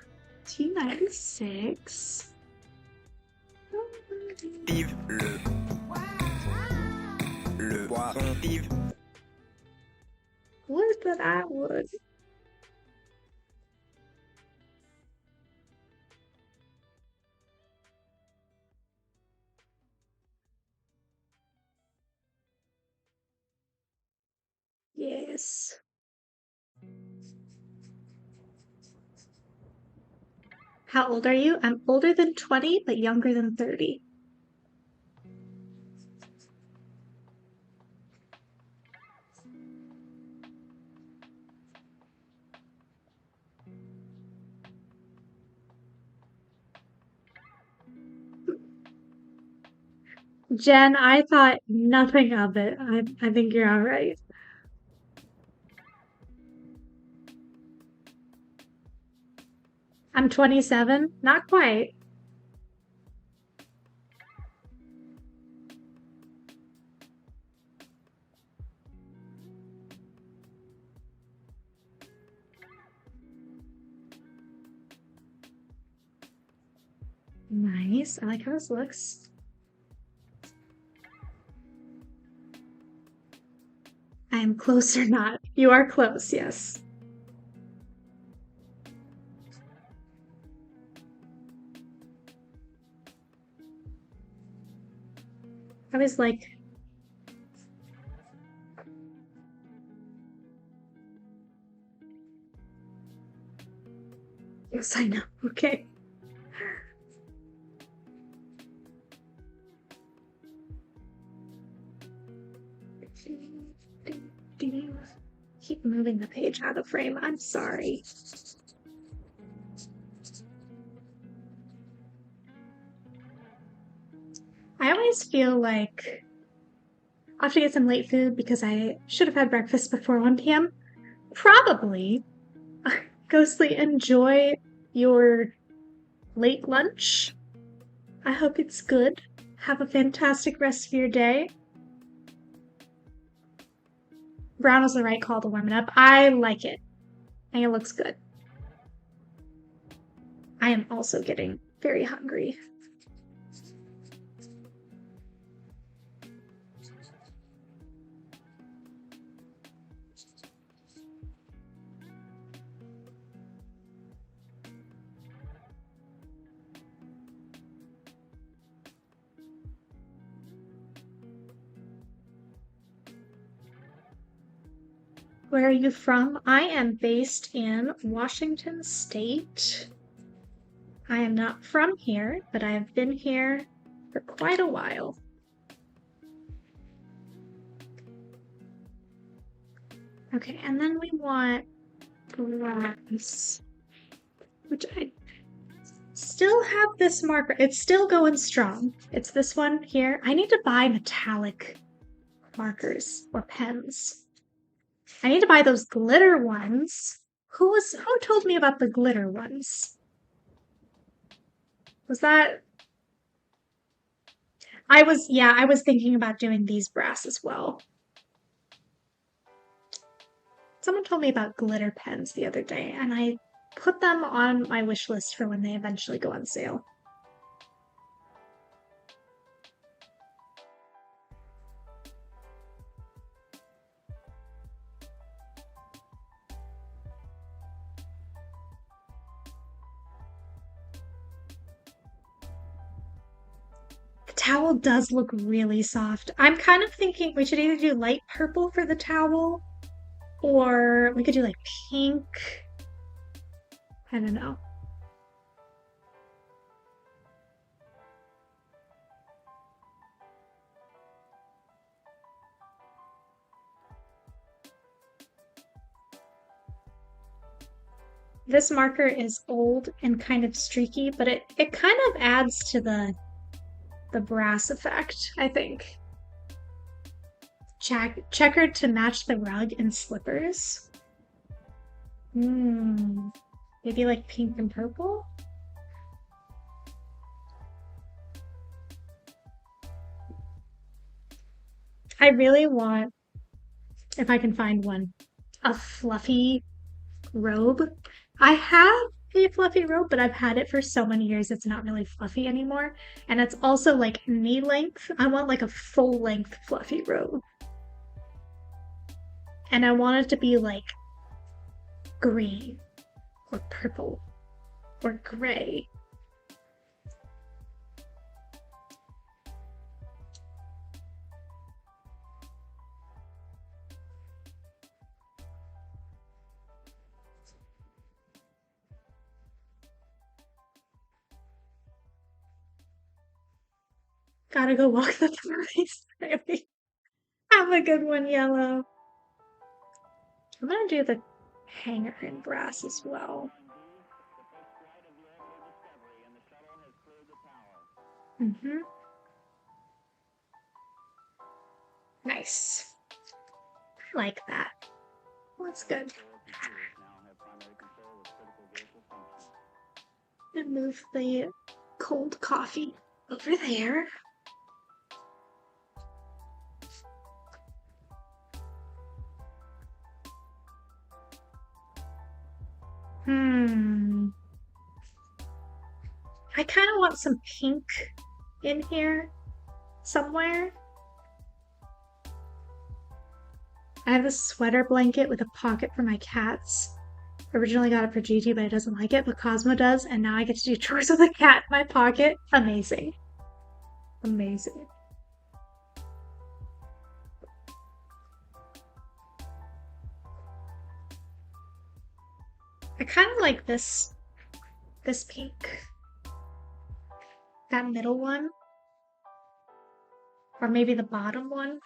T96. Yves le bois. Yves. Wood that I would. Yes. How old are you? I'm older than 20, but younger than 30. Jen, I thought nothing of it. I think you're all right. I'm 27. Not quite. Nice. I like how this looks. I am close or not? You are close, yes. I was like, yes, I know. Okay. Keep moving the page out of frame. I'm sorry. I always feel like I have to get some late food because I should have had breakfast before 1 p.m. Probably. Ghostly, enjoy your late lunch. I hope it's good. Have a fantastic rest of your day. Brown is the right call to warm it up. I like it. I think it looks good. I am also getting very hungry. Where are you from? I am based in Washington State. I am not from here, but I've been here for quite a while. Okay, and then we want brass, which I still have this marker. It's still going strong. It's this one here. I need to buy metallic markers or pens. I need to buy those glitter ones. Who told me about the glitter ones? Was that I was thinking about doing these brass as well. Someone told me about glitter pens the other day, and I put them on my wish list for when they eventually go on sale. The towel does look really soft. I'm kind of thinking we should either do light purple for the towel or we could do like pink. I don't know. This marker is old and kind of streaky, but it kind of adds to the brass effect, I think. Checkered to match the rug and slippers. Maybe like pink and purple? I really want, if I can find one, a fluffy robe. I have a fluffy robe, but I've had it for so many years it's not really fluffy anymore. And it's also like knee length. I want like a full length fluffy robe. And I want it to be like green or purple or gray. Gotta go walk the price. Have a good one, Yellow. I'm gonna do the hanger in brass as well. Nice. I like that. That's good. And move the cold coffee over there. I kind of want some pink in here somewhere. I have this sweater blanket with a pocket for my cats. Originally got it for Gigi, but it doesn't like it, but Cosmo does, and now I get to do chores with a cat in my pocket. Amazing. Amazing. I kind of like this pink. That middle one. Or maybe the bottom one.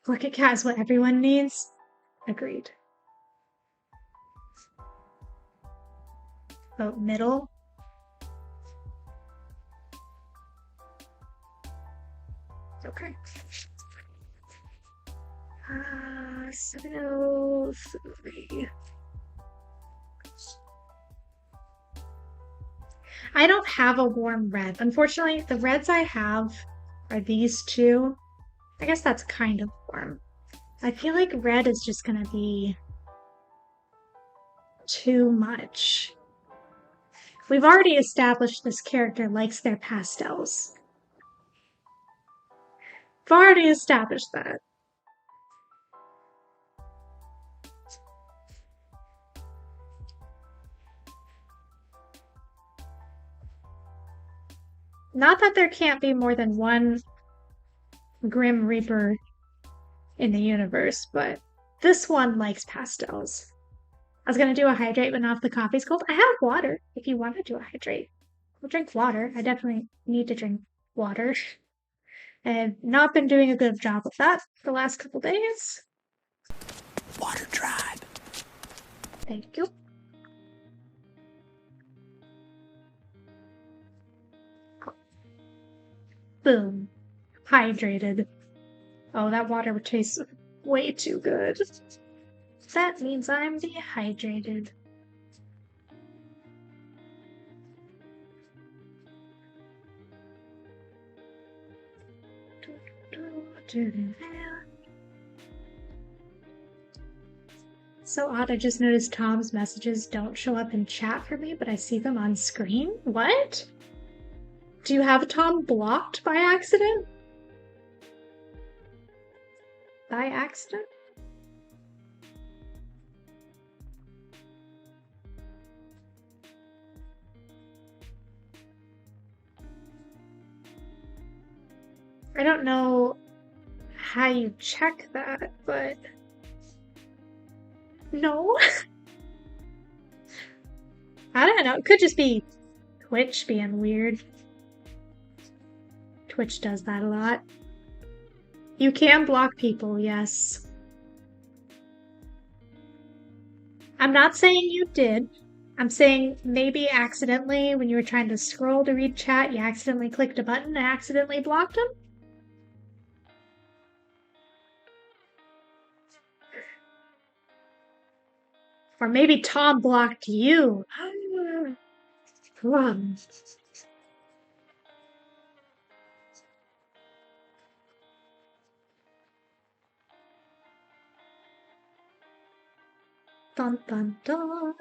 Bucket cat is what everyone needs. Agreed. Oh, middle. Okay. 703. I don't have a warm red. Unfortunately, the reds I have are these two. I guess that's kind of warm. I feel like red is just gonna be too much. We've already established this character likes their pastels. We've already established that. Not that there can't be more than one Grim Reaper in the universe, but this one likes pastels. I was gonna do a hydrate, but not if the coffee's cold. I have water if you want to do a hydrate. We'll drink water. I definitely need to drink water. I have not been doing a good job with that the last couple days. Water tribe. Thank you. Boom. Hydrated. Oh, that water would taste way too good. That means I'm dehydrated. So odd, I just noticed Tom's messages don't show up in chat for me, but I see them on screen. What? Do you have Tom blocked by accident? By accident? I don't know how you check that, but no. I don't know. It could just be Twitch being weird. Twitch does that a lot. You can block people, yes. I'm not saying you did. I'm saying maybe accidentally when you were trying to scroll to read chat, you accidentally clicked a button and accidentally blocked them. Or maybe Tom blocked you. Dun dun dun.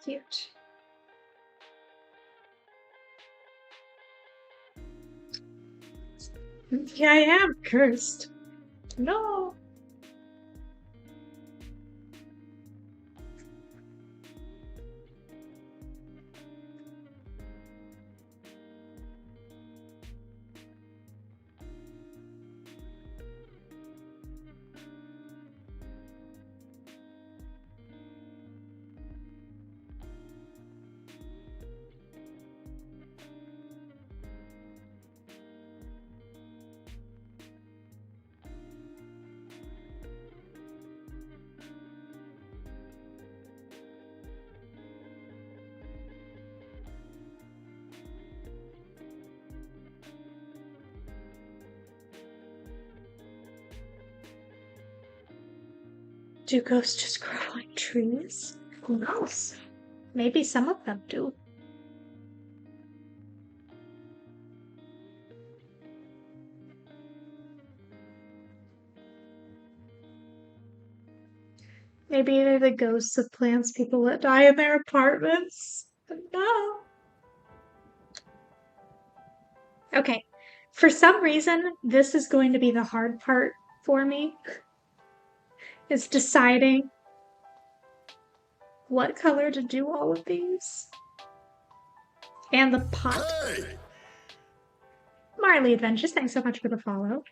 Cute. Yeah, I am cursed. No. Do ghosts just grow on trees? Who knows? Maybe some of them do. Maybe they're the ghosts of plants people let die in their apartments. No. Okay. For some reason, this is going to be the hard part for me. Is deciding what color to do all of these. And the pot. Hey! Marley Adventures, thanks so much for the follow.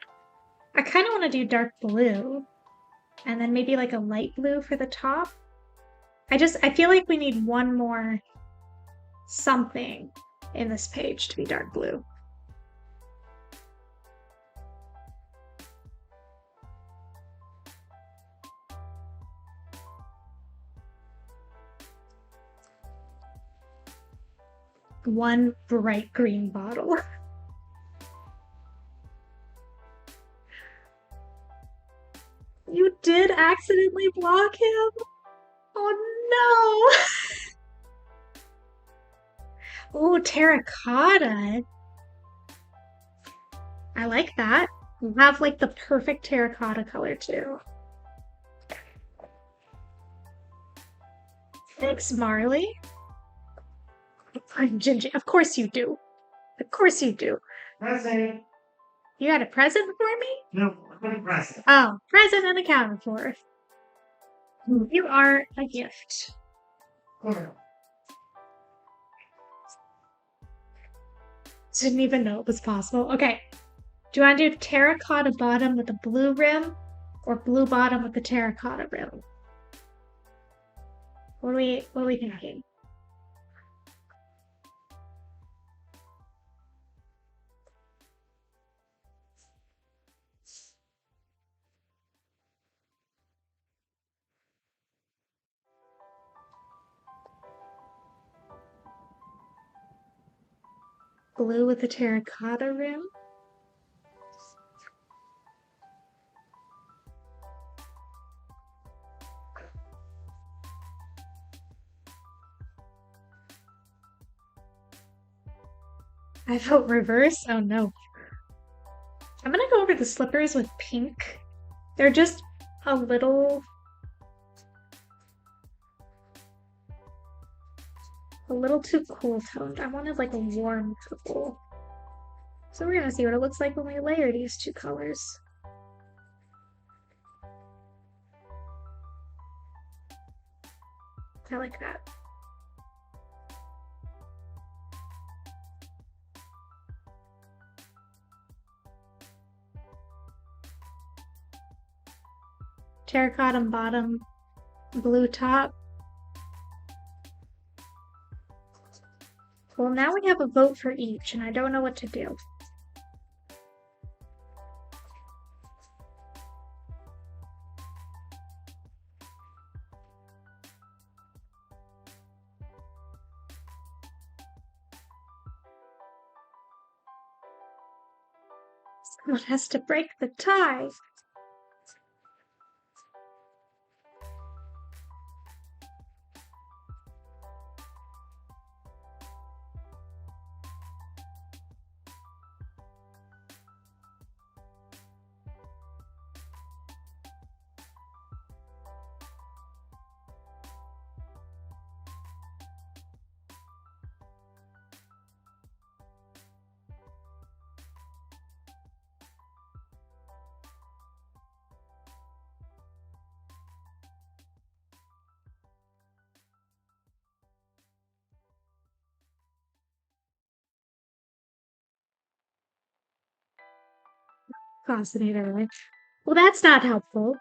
I kind of want to do dark blue. And then maybe like a light blue for the top. I feel like we need one more something in this page to be dark blue. One bright green bottle. You did accidentally block him? Oh no! Oh, terracotta. I like that. You have like the perfect terracotta color too. Thanks, Marley. I'm Gingy. Of course you do. Of course you do. Present. You got a present for me? No, what a present. Oh, present and accounted for. You are a gift. Didn't even know it was possible. Okay. Do you want to do terracotta bottom with a blue rim or blue bottom with the terracotta rim? What are we thinking? blue with a terracotta rim. I vote reverse. Oh no. I'm gonna go over the slippers with pink. They're just a little too cool toned. I wanted like a warm purple. So we're gonna see what it looks like when we layer these two colors. I like that. Terracotta bottom, blue top. Well, now we have a vote for each, and I don't know what to do. Someone has to break the tie. Fascinator, right? Well, that's not helpful.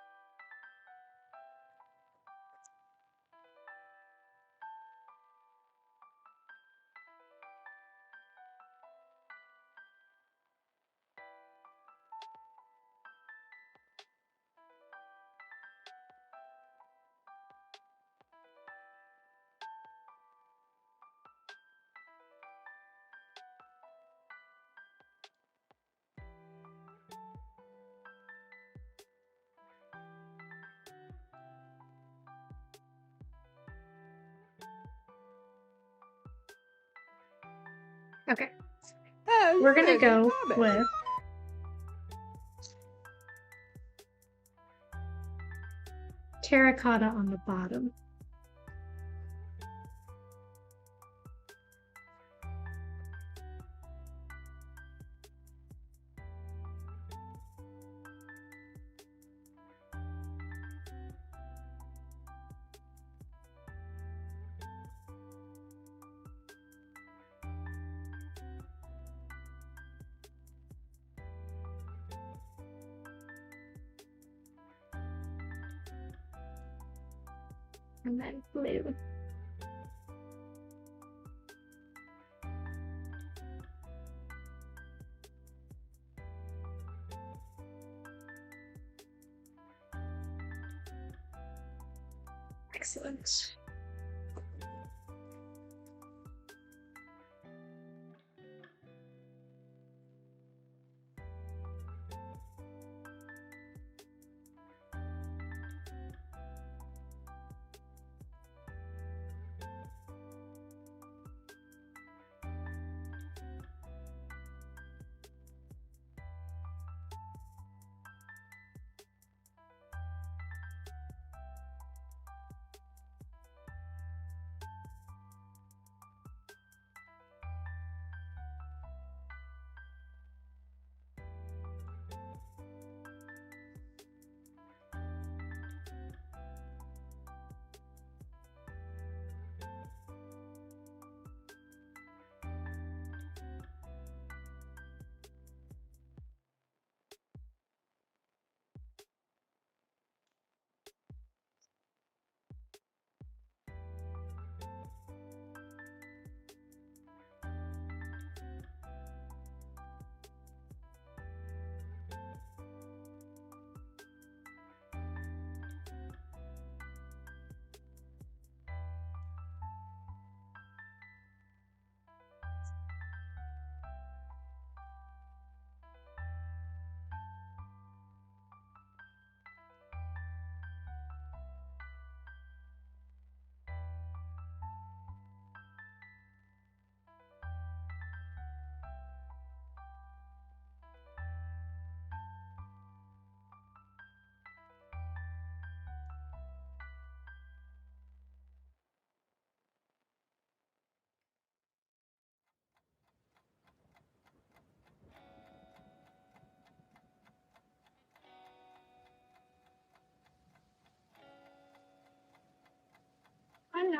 Okay, we're gonna go with terracotta on the bottom. And then blue. Excellent.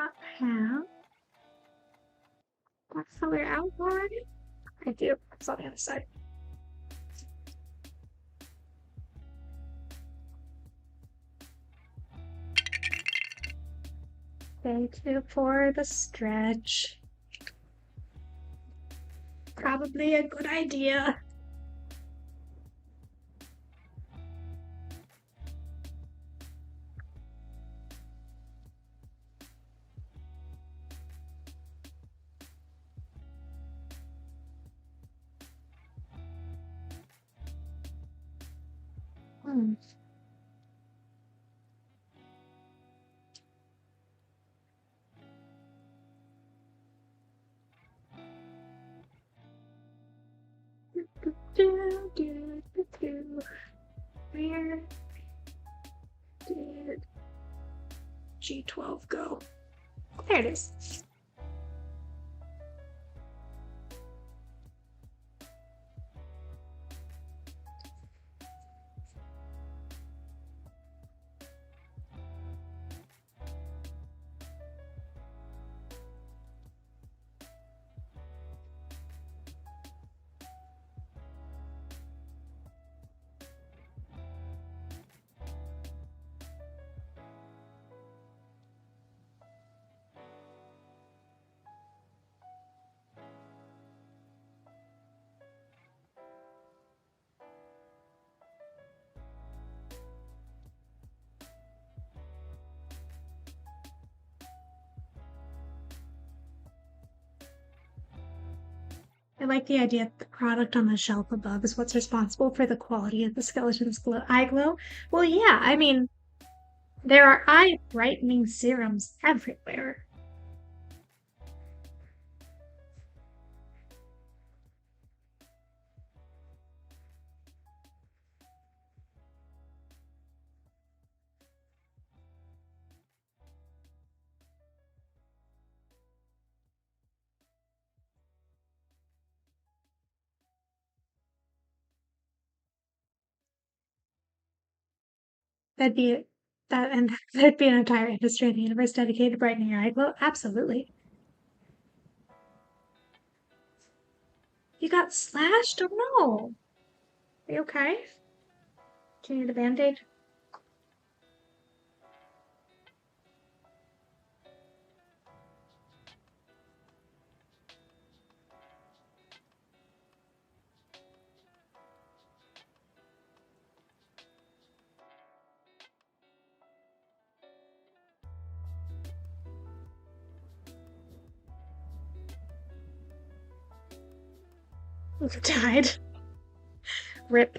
not have that color outline? I do. It's on the other side. Thank you for the stretch. Probably a good idea. Hmm. Where did G12 go? There it is. I like the idea that the product on the shelf above is what's responsible for the quality of the skeleton's eye glow. Well, yeah, I mean, there are eye brightening serums everywhere. That'd be that, and there'd be an entire industry in the universe dedicated to brightening your eye glow. Absolutely. You got slashed? Oh no. Are you okay? Do you need a band-aid? Died. Rip.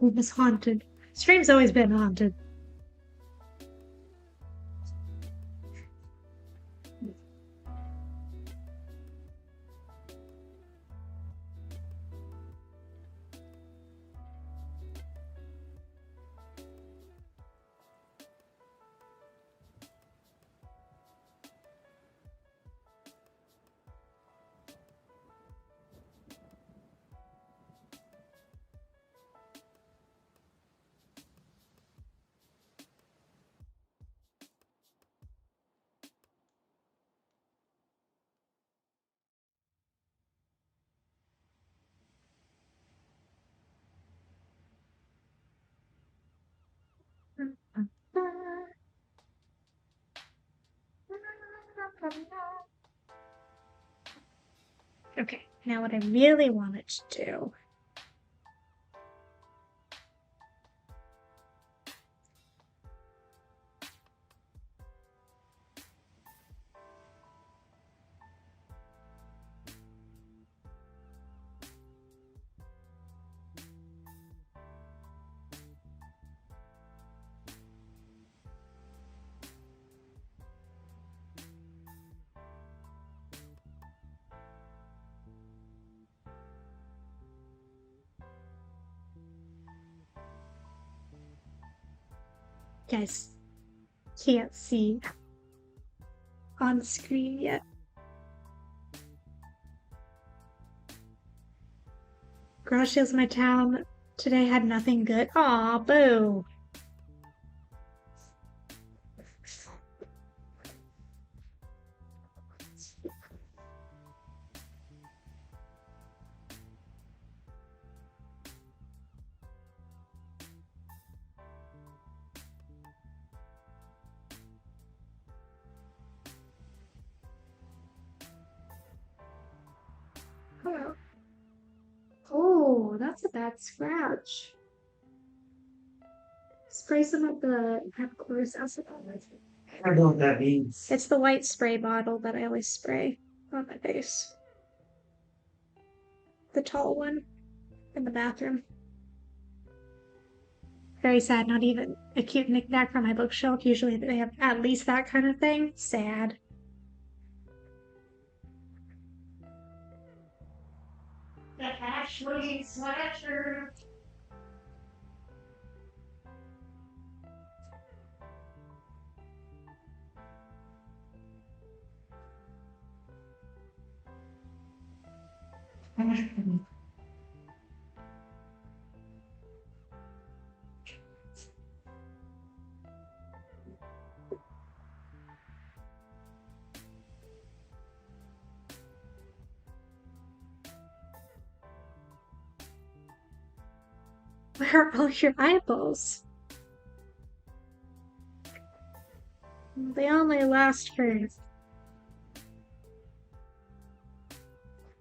It was haunted. Stream's always been haunted. Okay, now what I really wanted to do guys can't see on screen yet. Gracia's my town. Today had nothing good. Aw, boo. Hello. Oh, that's a bad scratch. Spray some of the hypochlorous acid on it. I don't know what that means. It's the white spray bottle that I always spray on my face. The tall one in the bathroom. Very sad, not even a cute knickknack from my bookshelf. Usually they have at least that kind of thing. Sad. The Ashley sweatshirt. Where are all your eyeballs? They only last for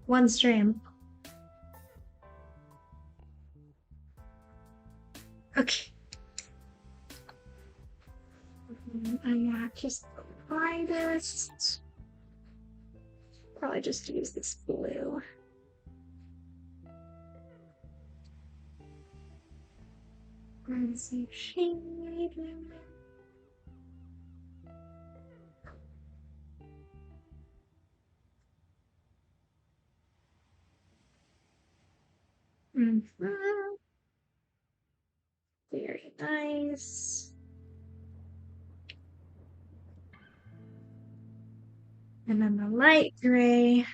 one stream. Okay. I'm not just try this. Probably just use this blue. And some shade. Very nice. And then the light gray.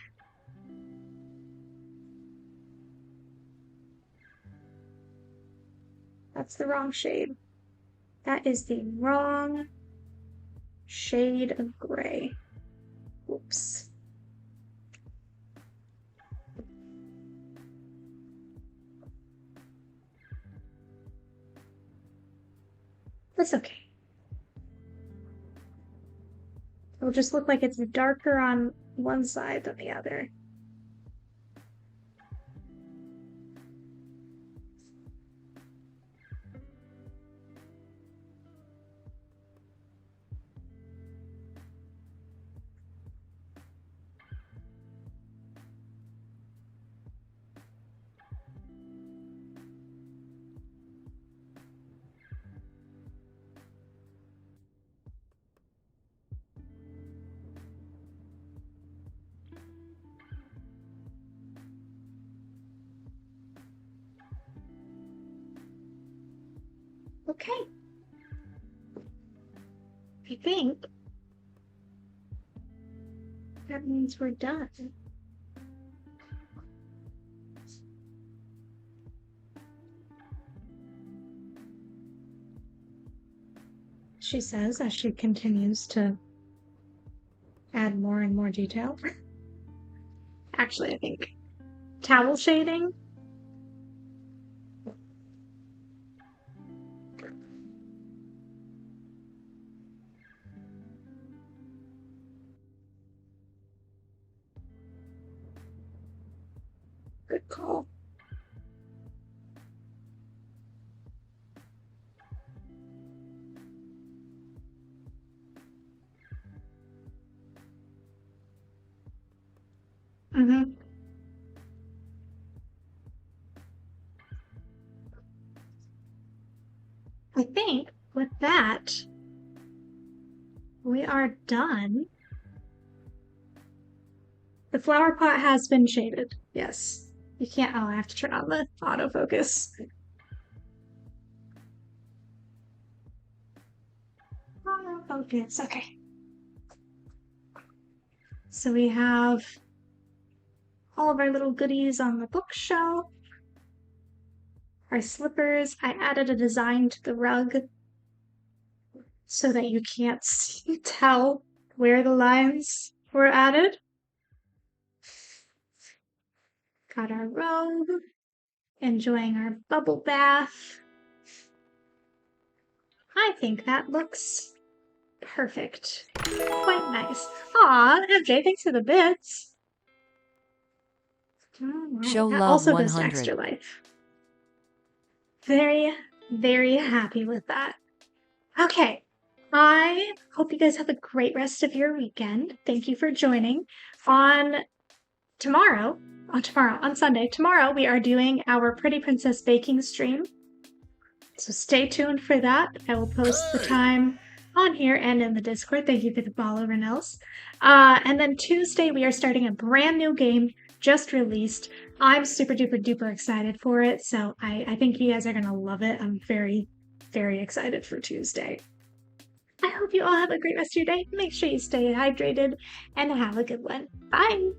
That's the wrong shade. That is the wrong shade of gray. Oops. That's okay. It'll just look like it's darker on one side than the other. Okay. I think that means we're done. She says as she continues to add more and more detail. Actually, I think towel shading. Cool. Mm-hmm. I think with that, we are done. The flower pot has been shaded. Yes. You can't. Oh, I have to turn on the autofocus. Autofocus. Okay. So we have all of our little goodies on the bookshelf. Our slippers. I added a design to the rug so that you can't tell where the lines were added. Got our robe. Enjoying our bubble bath. I think that looks perfect. Quite nice. Aw, MJ, thanks for the bits. Right. Show That love also goes to 100. Extra Life. Very, very happy with that. Okay. I hope you guys have a great rest of your weekend. Thank you for joining. On Sunday, tomorrow we are doing our Pretty Princess baking stream. So stay tuned for that. I will post the time on here and in the Discord. Thank you for the follow, Renels. And then Tuesday, we are starting a brand new game just released. I'm super duper duper excited for it. So I think you guys are going to love it. I'm very, very excited for Tuesday. I hope you all have a great rest of your day. Make sure you stay hydrated and have a good one. Bye.